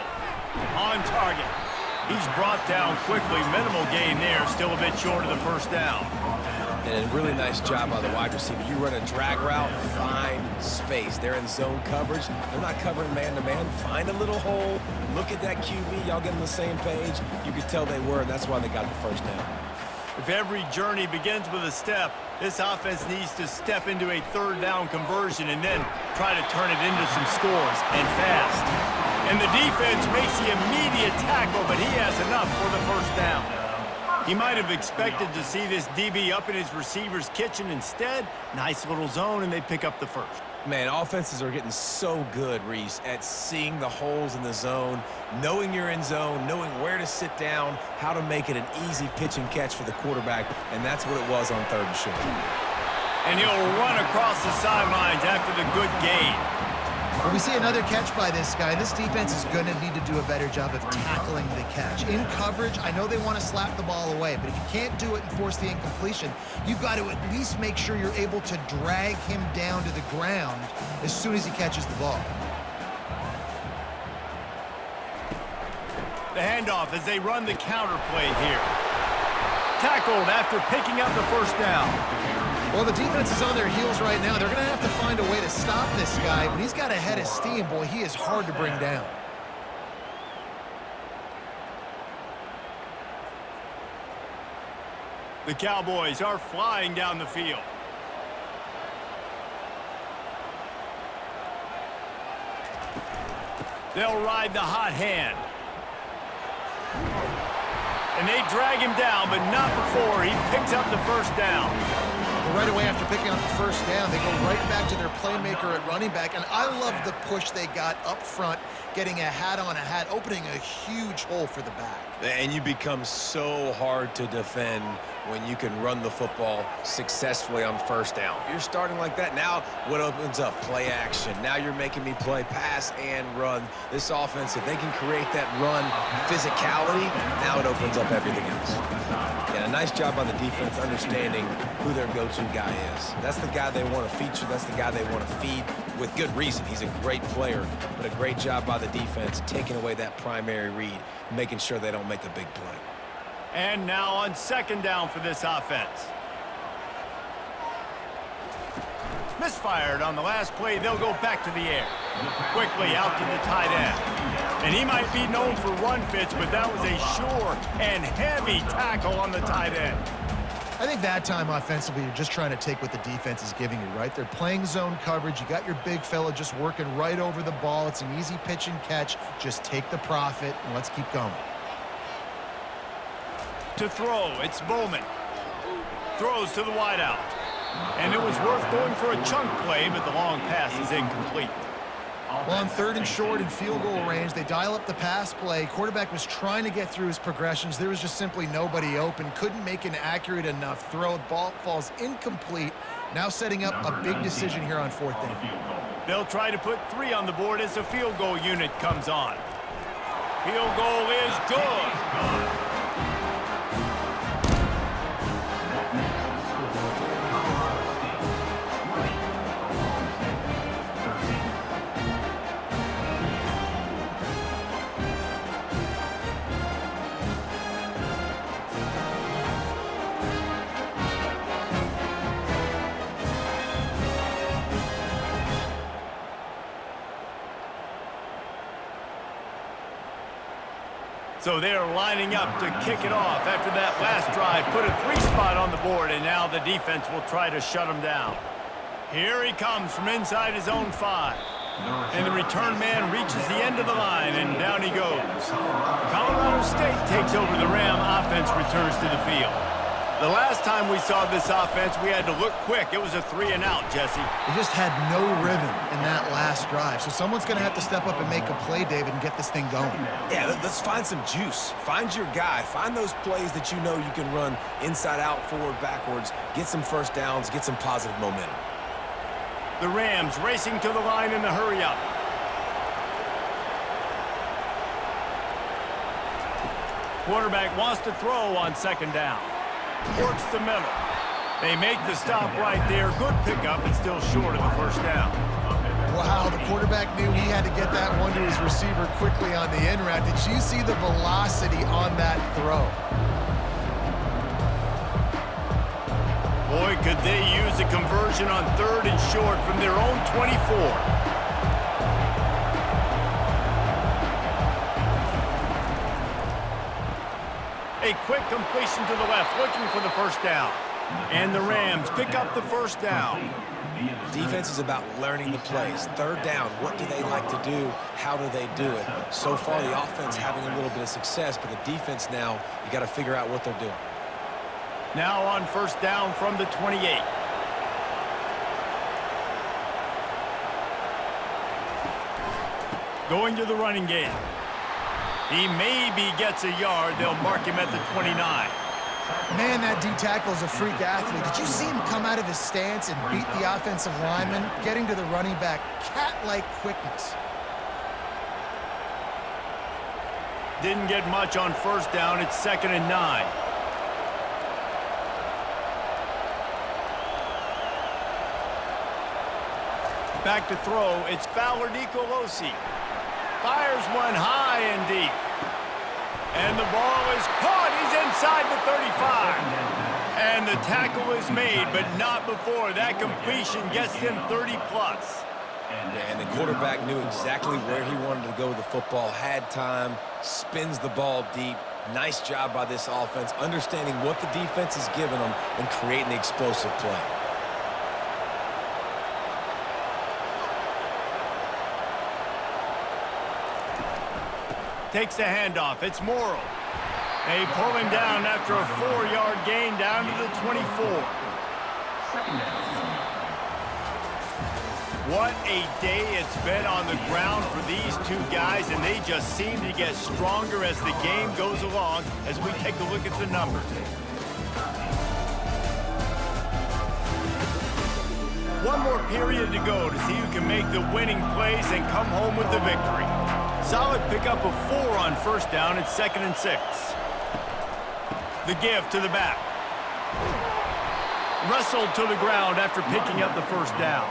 On target. He's brought down quickly. Minimal gain there. Still a bit short of the first down. And a really nice job by the wide receiver. You run a drag route, find space. They're in zone coverage. They're not covering man-to-man. Find a little hole. Look at that QB. Y'all get on the same page. You could tell they were, and that's why they got the first down. If every journey begins with a step, this offense needs to step into a third down conversion and then try to turn it into some scores, and fast. And the defense makes the immediate tackle, but he has enough for the first down. He might have expected to see this DB up in his receiver's kitchen. Instead, nice little zone, and they pick up the first. Man, offenses are getting so good, Reese, at seeing the holes in the zone, knowing you're in zone, knowing where to sit down, how to make it an easy pitch and catch for the quarterback, and that's what it was on third and short. And he'll run across the sidelines after the good gain. Well, we see another catch by this guy. This defense is going to need to do a better job of tackling the catch. In coverage, I know they want to slap the ball away, but if you can't do it and force the incompletion, you've got to at least make sure you're able to drag him down to the ground as soon as he catches the ball. The handoff as they run the counter play here. Tackled after picking up the first down. Well, the defense is on their heels right now. They're going to have to find a way to stop this guy. When he's got a head of steam, boy, he is hard to bring down. The Cowboys are flying down the field. They'll ride the hot hand. And they drag him down, but not before he picks up the first down. Right away after picking up the first down, they go right back to their playmaker at running back. And I love the push they got up front, getting a hat on a hat, opening a huge hole for the back. And you become so hard to defend when you can run the football successfully on first down. You're starting like that. Now what opens up? Play action. Now you're making me play pass and run. This offense, if they can create that run physicality, now it opens up everything else. Yeah, a nice job on the defense understanding who their go-to guy is. That's the guy they want to feature. That's the guy they want to feed with good reason. He's a great player, but a great job by the defense taking away that primary read, making sure they don't make a big play. And now on second down for this offense. Misfired on the last play. They'll go back to the air. Quickly out to the tight end. And he might be known for run fits, but that was a sure and heavy tackle on the tight end. I think that time offensively, you're just trying to take what the defense is giving you, right? They're playing zone coverage. You got your big fella just working right over the ball. It's an easy pitch and catch. Just take the profit, and let's keep going. To throw, it's Bowman. Throws to the wideout. And it was worth going for a chunk play, but the long pass is incomplete. Well, on third and short and field goal range, they dial up the pass play. Quarterback was trying to get through his progressions. There was just simply nobody open. Couldn't make an accurate enough throw. Ball falls incomplete. Now setting up a big decision here on fourth down. They'll try to put 3 on the board as the field goal unit comes on. Field goal is good. So they're lining up to kick it off after that last drive. Put a 3 spot on the board, and now the defense will try to shut him down. Here he comes from inside his own 5. And the return man reaches the end of the line, and down he goes. Colorado State takes over. The Ram offense returns to the field. The last time we saw this offense, we had to look quick. It was a 3-and-out, Jesse. They just had no rhythm in that last drive. So someone's going to have to step up and make a play, David, and get this thing going. Yeah, let's find some juice. Find your guy. Find those plays that you know you can run inside out, forward, backwards. Get some first downs. Get some positive momentum. The Rams racing to the line in the hurry-up. Quarterback wants to throw on second down. Works the middle. They make the stop right there. Good pickup, and still short of the first down. Wow, the quarterback knew he had to get that one to his receiver quickly on the in route. Did you see the velocity on that throw? Boy, could they use a conversion on third and short from their own 24. A quick completion to the left, looking for the first down. And the Rams pick up the first down. Defense is about learning the plays. Third down, what do they like to do? How do they do it? So far, the offense having a little bit of success, but the defense now, you got to figure out what they're doing. Now on first down from the 28. Going to the running game. He maybe gets a yard. They'll mark him at the 29. Man, that D tackle is a freak athlete. Did you see him come out of his stance and beat the offensive lineman, getting to the running back? Cat-like quickness. Didn't get much on first down. It's 2nd and 9. Back to throw. It's Fowler Nicolosi. Fires one high and deep. And the ball is caught. He's inside the 35. And the tackle is made, but not before that completion gets him 30-plus. And the quarterback knew exactly where he wanted to go with the football, had time, spins the ball deep. Nice job by this offense, understanding what the defense is giving them and creating the explosive play. Takes the handoff. It's Morrow. They pull him down after a 4-yard gain down to the 24. What a day it's been on the ground for these two guys, and they just seem to get stronger as the game goes along as we take a look at the numbers. One more period to go to see who can make the winning plays and come home with the victory. Solid pickup of 4 on first down. It's 2nd and 6. The give to the back. Wrestled to the ground after picking up the first down.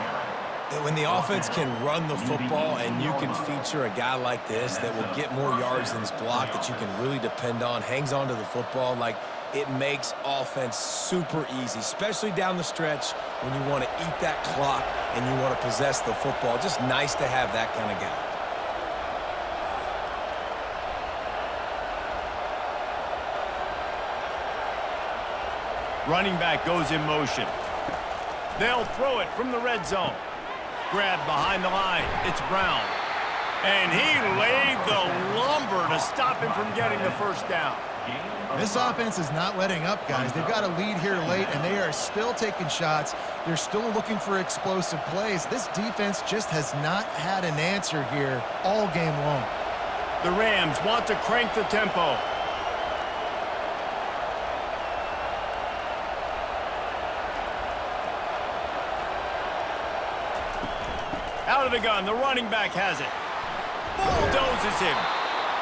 When the offense can run the football and you can feature a guy like this that will get more yards than his block, that you can really depend on, hangs on to the football, like it makes offense super easy, especially down the stretch when you want to eat that clock and you want to possess the football. Just nice to have that kind of guy. Running back goes in motion. They'll throw it from the red zone. Grabbed behind the line. It's Brown. And he laid the lumber to stop him from getting the first down. This offense is not letting up, guys. They've got a lead here late, and they are still taking shots. They're still looking for explosive plays. This defense just has not had an answer here all game long. The Rams want to crank the tempo. Out of the gun, the running back has it. Bulldozes him.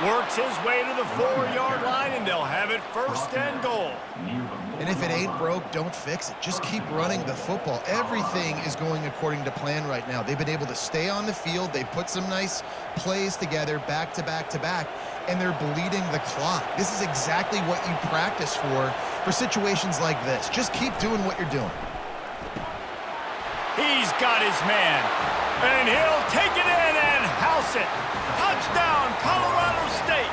Works his way to the 4-yard line, and they'll have it 1st and goal. And if it ain't broke, don't fix it. Just keep running the football. Everything is going according to plan right now. They've been able to stay on the field. They put some nice plays together back to back to back, and they're bleeding the clock. This is exactly what you practice for situations like this. Just keep doing what you're doing. He's got his man. And he'll take it in and house it. Touchdown, Colorado State.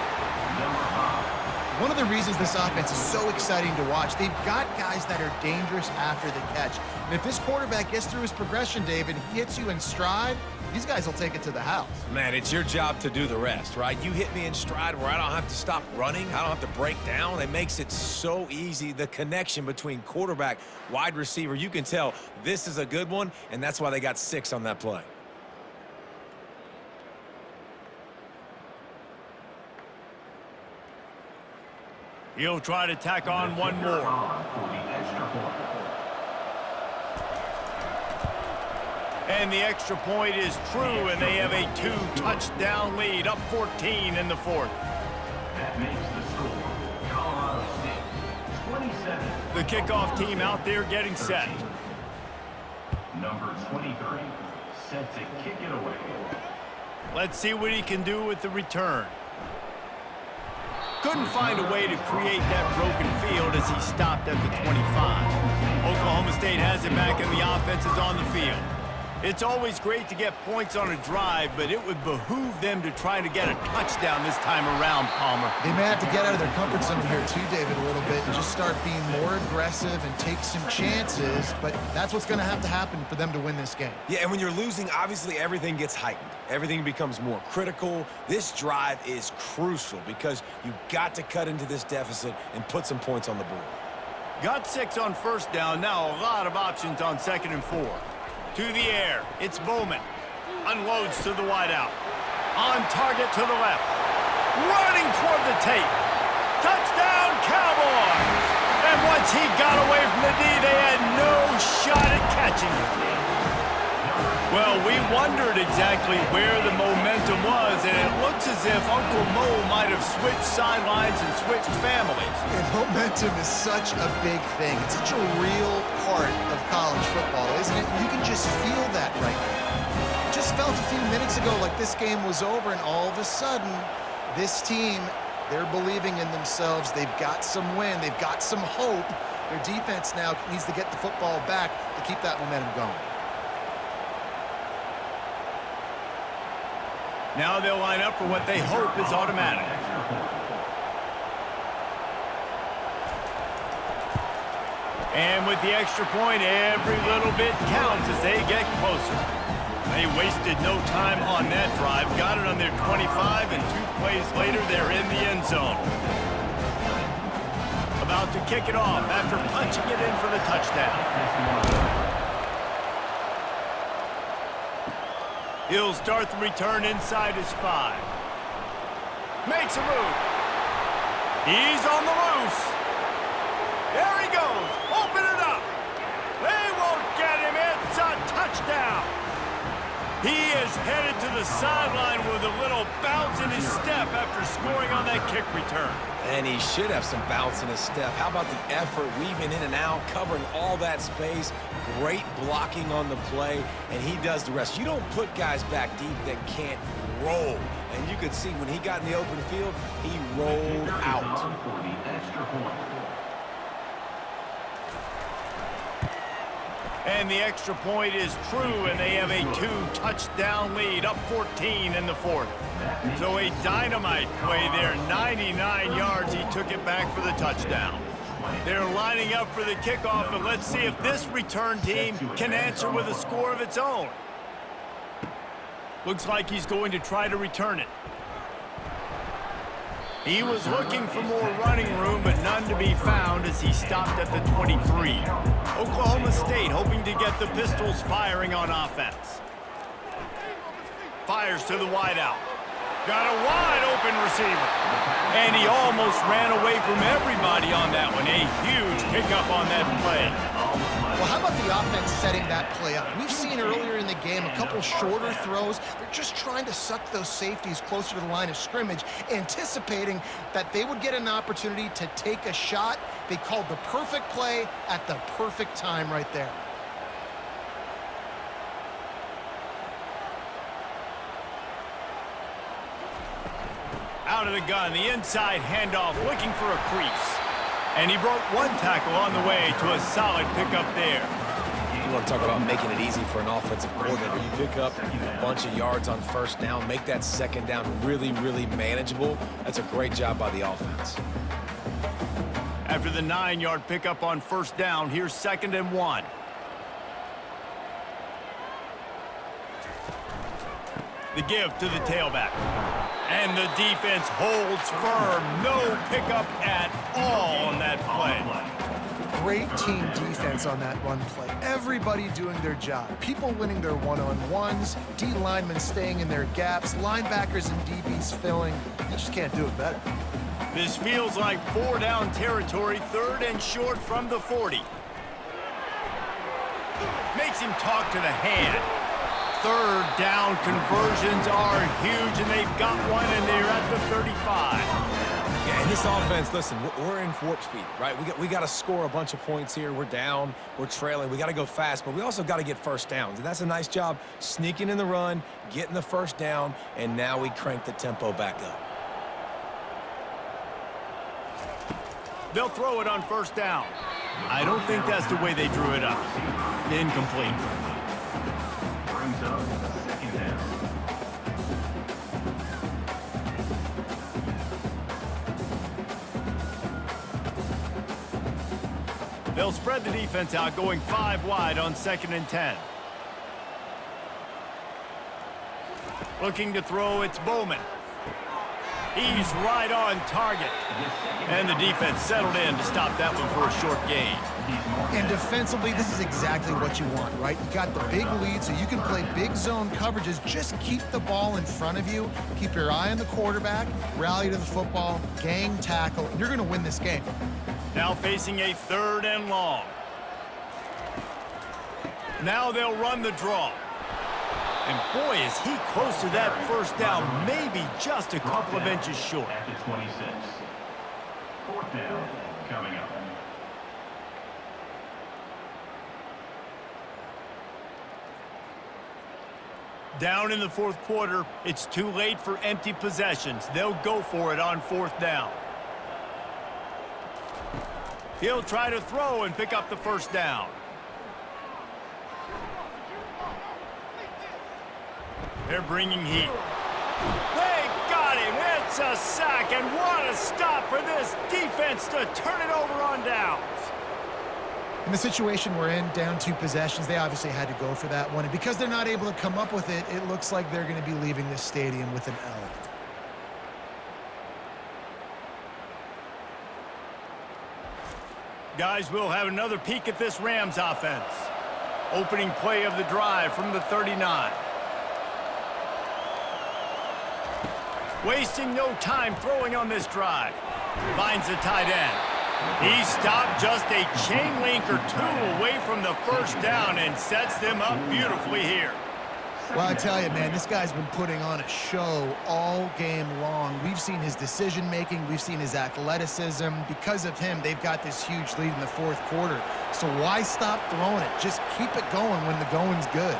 One of the reasons this offense is so exciting to watch, they've got guys that are dangerous after the catch. And if this quarterback gets through his progression, David, hits you in stride, these guys will take it to the house. Man, it's your job to do the rest, right? You hit me in stride where I don't have to stop running. I don't have to break down. It makes it so easy. The connection between quarterback, wide receiver, you can tell this is a good one, and that's why they got 6 on that play. He'll try to tack on one more. And the extra point is true, and they have a 2-touchdown lead, up 14 in the 4th. That makes the score Colorado State 27. The kickoff team out there getting set. Number 23, set to kick it away. Let's see what he can do with the return. Couldn't find a way to create that broken field as he stopped at the 25. Oklahoma State has it back and the offense is on the field. It's always great to get points on a drive, but it would behoove them to try to get a touchdown this time around, Palmer. They may have to get out of their comfort zone here too, David, a little bit and just start being more aggressive and take some chances, but that's what's going to have to happen for them to win this game. Yeah, and when you're losing, obviously everything gets heightened. Everything becomes more critical. This drive is crucial because you got to cut into this deficit and put some points on the board. Got 6 on first down, now a lot of options on 2nd and 4. To the air, it's Bowman. Unloads to the wideout. On target to the left. Running toward the tape. Touchdown, Cowboys! And once he got away from the D, they had no shot at catching him. Well, we wondered exactly where the momentum was, and it looks as if Uncle Mo might have switched sidelines and switched families. And momentum is such a big thing. It's such a real part of college football, isn't it? You can just feel that right now. It just felt a few minutes ago like this game was over, and all of a sudden, this team They're believing in themselves. They've got some wind. They've got some hope. Their defense now needs to get the football back to keep that momentum going. Now they'll line up for what they hope is automatic. And with the extra point, every little bit counts as they get closer. They wasted no time on that drive, got it on their 25, and 2 plays later, they're in the end zone. About to kick it off after punching it in for the touchdown. He'll start the return inside his 5. Makes a move. He's on the loose. There he goes. Open it up. They won't get him. It's a touchdown. He is headed to the sideline with a little bounce in his step after scoring on that kick return. And he should have some bounce in his step. How about the effort, weaving in and out, covering all that space, great blocking on the play, and he does the rest. You don't put guys back deep that can't roll. And you could see when he got in the open field, he rolled out. And the extra point is true, and they have a 2-touchdown lead, up 14 in the 4th. So a dynamite play there, 99 yards. He took it back for the touchdown. They're lining up for the kickoff, and let's see if this return team can answer with a score of its own. Looks like he's going to try to return it. He was looking for more running room, but none to be found as he stopped at the 23. Oklahoma State hoping to get the Pistols firing on offense. Fires to the wideout. Got a wide open receiver. And he almost ran away from everybody on that one. A huge pickup on that play. Well, how about the offense setting that play up? We've seen earlier in the game a couple shorter throws. They're just trying to suck those safeties closer to the line of scrimmage, anticipating that they would get an opportunity to take a shot. They called the perfect play at the perfect time right there. Out of the gun, the inside handoff, looking for a crease. And he broke one tackle on the way to a solid pickup there. You want to talk about making it easy for an offensive coordinator. You pick up a bunch of yards on first down, make that second down really, really manageable. That's a great job by the offense. After the 9-yard pickup on first down, here's 2nd and 1. The give to the tailback. And the defense holds firm. No pickup at all on that play. Great team defense on that run play. Everybody doing their job. People winning their one-on-ones, D linemen staying in their gaps, linebackers and DBs filling. You just can't do it better. This feels like 4-down territory, 3rd and short from the 40. Makes him talk to the hand. 3rd down conversions are huge, and they've got one, and they're at the 35. Yeah, and this offense, listen, we're in warp speed, right? We got to score a bunch of points here. We're down, we're trailing. We got to go fast, but we also got to get first downs. And that's a nice job sneaking in the run, getting the first down, and now we crank the tempo back up. They'll throw it on first down. I don't think that's the way they drew it up. Incomplete. Brings up 2nd down. They'll spread the defense out, going 5 wide on 2nd and 10. Looking to throw, it's Bowman. He's right on target. And the defense settled in to stop that one for a short gain. And defensively, this is exactly what you want, right? You got the big lead, so you can play big zone coverages. Just keep the ball in front of you. Keep your eye on the quarterback. Rally to the football. Gang tackle. And you're going to win this game. Now facing a 3rd and long. Now they'll run the draw. And boy, is he close to that first down, maybe just a couple of inches short. At the 26. 4th down coming up. Down in the fourth quarter, it's too late for empty possessions. They'll go for it on fourth down. He'll try to throw and pick up the first down. They're bringing heat. They got him. It's a sack, and what a stop for this defense to turn it over on downs. In the situation we're in, down 2 possessions, they obviously had to go for that one. And because they're not able to come up with it, it looks like they're going to be leaving this stadium with an L. Guys, we'll have another peek at this Rams offense. Opening play of the drive from the 39. Wasting no time throwing on this drive. Finds the tight end. He stopped just a chain link or 2 away from the first down and sets them up beautifully here. Well, I tell you, man, this guy's been putting on a show all game long. We've seen his decision-making. We've seen his athleticism. Because of him, they've got this huge lead in the fourth quarter. So why stop throwing it? Just keep it going when the going's good.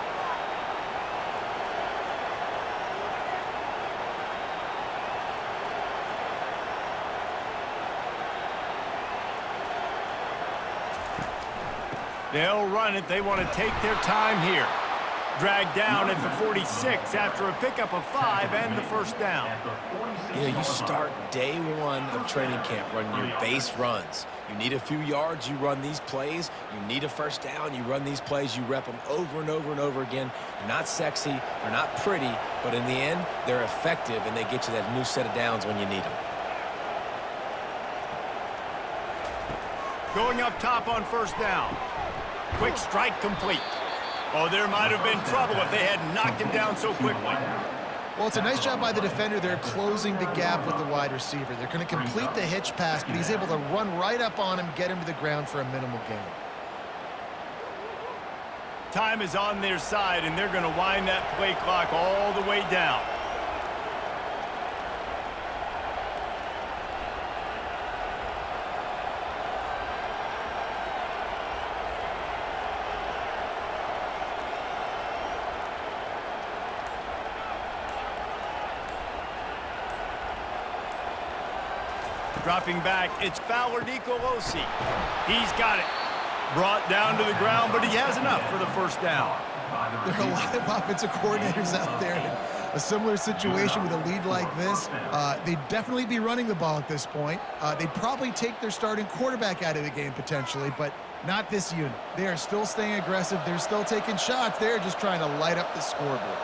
They'll run it. They want to take their time here. Dragged down at the 46 after a pickup of 5 and the first down. You start day 1 of training camp running your base runs. You need a few yards, you run these plays. You need a first down, you run these plays. You rep them over and over and over again. They're not sexy, they're not pretty, but in the end, they're effective, and they get you that new set of downs when you need them. Going up top on first down. Quick strike complete. Oh, there might have been trouble if they had knocked him down so quickly. Well, it's a nice job by the defender. They're closing the gap with the wide receiver. They're going to complete the hitch pass, but he's able to run right up on him, get him to the ground for a minimal gain. Time is on their side, and they're going to wind that play clock all the way down. Dropping back, it's Fowler Nicolosi. He's got it. Brought down to the ground, but he has enough for the first down. There are a lot of offensive coordinators out there in a similar situation with a lead like this. They'd definitely be running the ball at this point. They'd probably take their starting quarterback out of the game potentially, but not this unit. They are still staying aggressive. They're still taking shots. They're just trying to light up the scoreboard.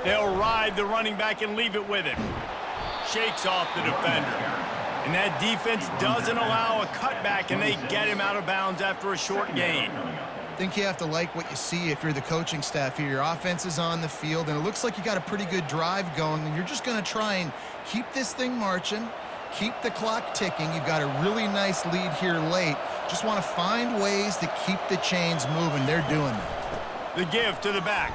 They'll ride the running back and leave it with him. Shakes off the defender. And that defense doesn't allow a cutback, and they get him out of bounds after a short gain. I think you have to like what you see if you're the coaching staff here. Your offense is on the field, and it looks like you got a pretty good drive going, and you're just going to try and keep this thing marching, keep the clock ticking. You've got a really nice lead here late. Just want to find ways to keep the chains moving. They're doing that. The give to the back.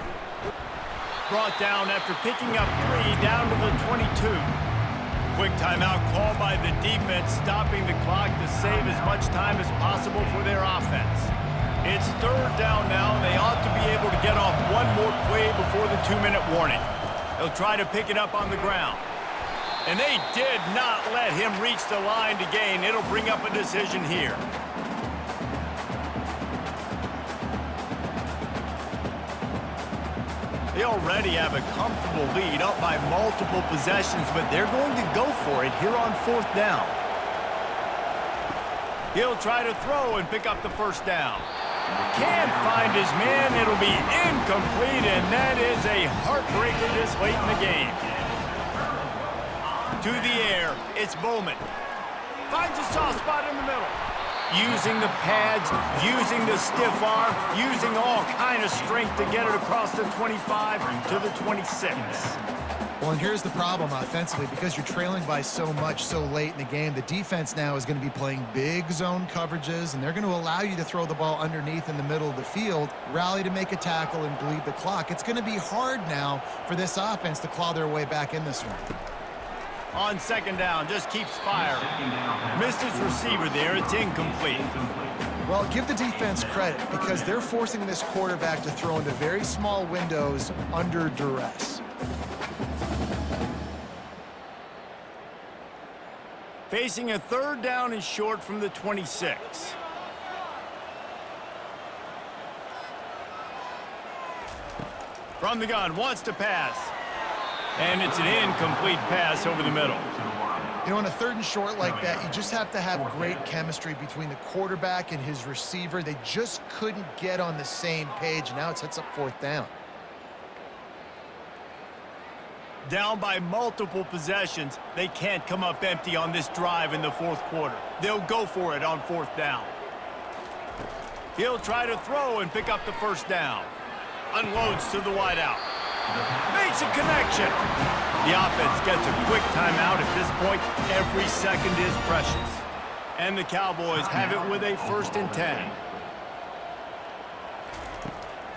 Brought down after picking up 3 down to the 22. Quick timeout called by the defense, stopping the clock to save as much time as possible for their offense. It's third down now, and they ought to be able to get off one more play before the 2-minute warning. They'll try to pick it up on the ground. And they did not let him reach the line to gain. It'll bring up a decision here. They already have a comfortable lead, up by multiple possessions, but they're going to go for it here on fourth down. He'll try to throw and pick up the first down. Can't find his man. It'll be incomplete, and that is a heartbreaker this late in the game. To the air, it's Bowman. Finds a soft spot in the middle. using the pads, using the stiff arm, using all kind of strength to get it across the 25 to the 26. Well, and here's the problem offensively. Because you're trailing by so much so late in the game, the defense now is going to be playing big zone coverages, and they're going to allow you to throw the ball underneath in the middle of the field, rally to make a tackle, and bleed the clock. It's going to be hard now for this offense to claw their way back in this one. On second down, just keeps firing. Missed his receiver there. It's incomplete. Well, give the defense credit because they're forcing this quarterback to throw into very small windows under duress. Facing a third down and short from the 26. From the gun, wants to pass. And it's an incomplete pass over the middle. You know, on a third and short like that, you just have to have great chemistry between the quarterback and his receiver. They just couldn't get on the same page. Now it sets up fourth down. Down by multiple possessions, they can't come up empty on this drive in the fourth quarter. They'll go for it on fourth down. He'll try to throw and pick up the first down. Unloads to the wideout. Makes a connection. The offense gets a quick timeout. At this point, every second is precious. And the Cowboys have it with a 1st and 10.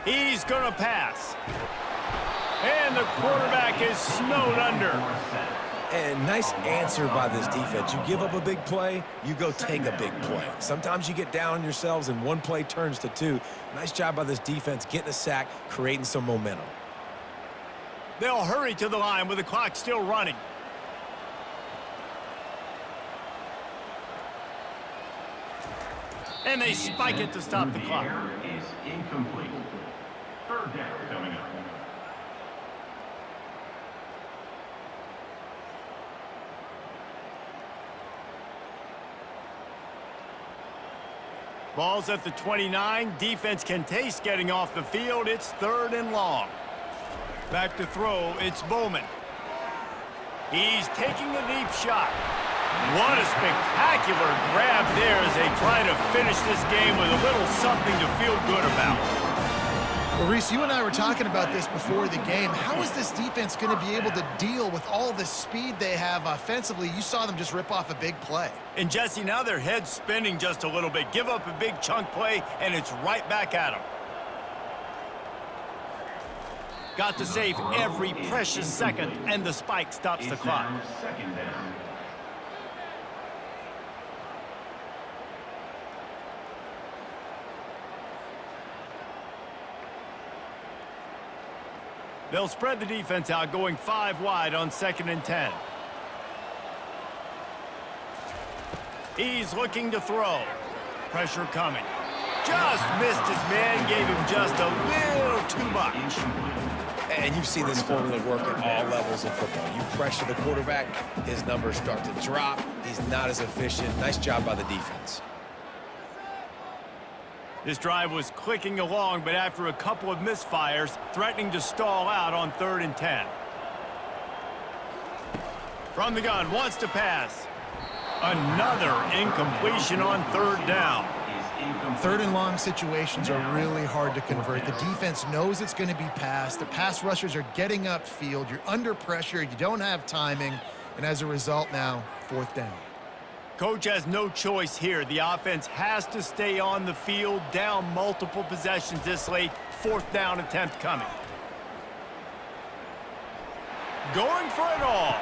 He's going to pass. And the quarterback is snowed under. And nice answer by this defense. You give up a big play, you go take a big play. Sometimes you get down on yourselves and one play turns to two. Nice job by this defense getting a sack, creating some momentum. They'll hurry to the line with the clock still running. And they spike it to stop the clock. Is incomplete. Third down coming up. Ball's at the 29. Defense can taste getting off the field. It's 3rd and long. Back to throw, it's Bowman. He's taking a deep shot. What a spectacular grab there as they try to finish this game with a little something to feel good about. Well, Reese, you and I were talking about this before the game. How is this defense going to be able to deal with all the speed they have offensively? You saw them just rip off a big play. And Jesse, now their head's spinning just a little bit. Give up a big chunk play, and it's right back at them. Got to save every precious second, and the spike stops the clock. Second down. They'll spread the defense out, going 5 wide on 2nd and 10. He's looking to throw. Pressure coming. Just missed his man, gave him just a little too much. And you've seen this formula work at all levels of football. You pressure the quarterback, his numbers start to drop. He's not as efficient. Nice job by the defense. This drive was clicking along, but after a couple of misfires, threatening to stall out on 3rd and 10. From the gun, wants to pass. Another incompletion on 3rd down. 3rd and long situations are really hard to convert. The defense knows it's going to be passed. The pass rushers are getting upfield. You're under pressure. You don't have timing. And as a result now, 4th down. Coach has no choice here. The offense has to stay on the field, down multiple possessions this late. 4th down attempt coming. Going for it all.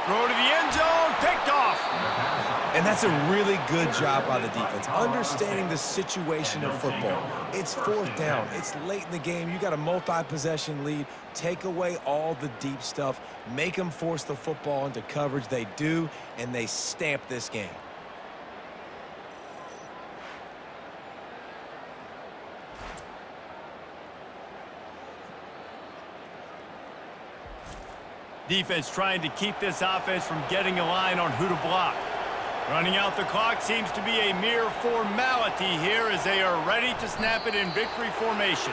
Throw to the end zone, picked off. And that's a really good job by the defense, understanding the situation of football. It's 4th down. It's late in the game. You got a multi-possession lead. Take away all the deep stuff. Make them force the football into coverage. They do, and they stamp this game. Defense trying to keep this offense from getting a line on who to block. Running out the clock seems to be a mere formality here as they are ready to snap it in victory formation.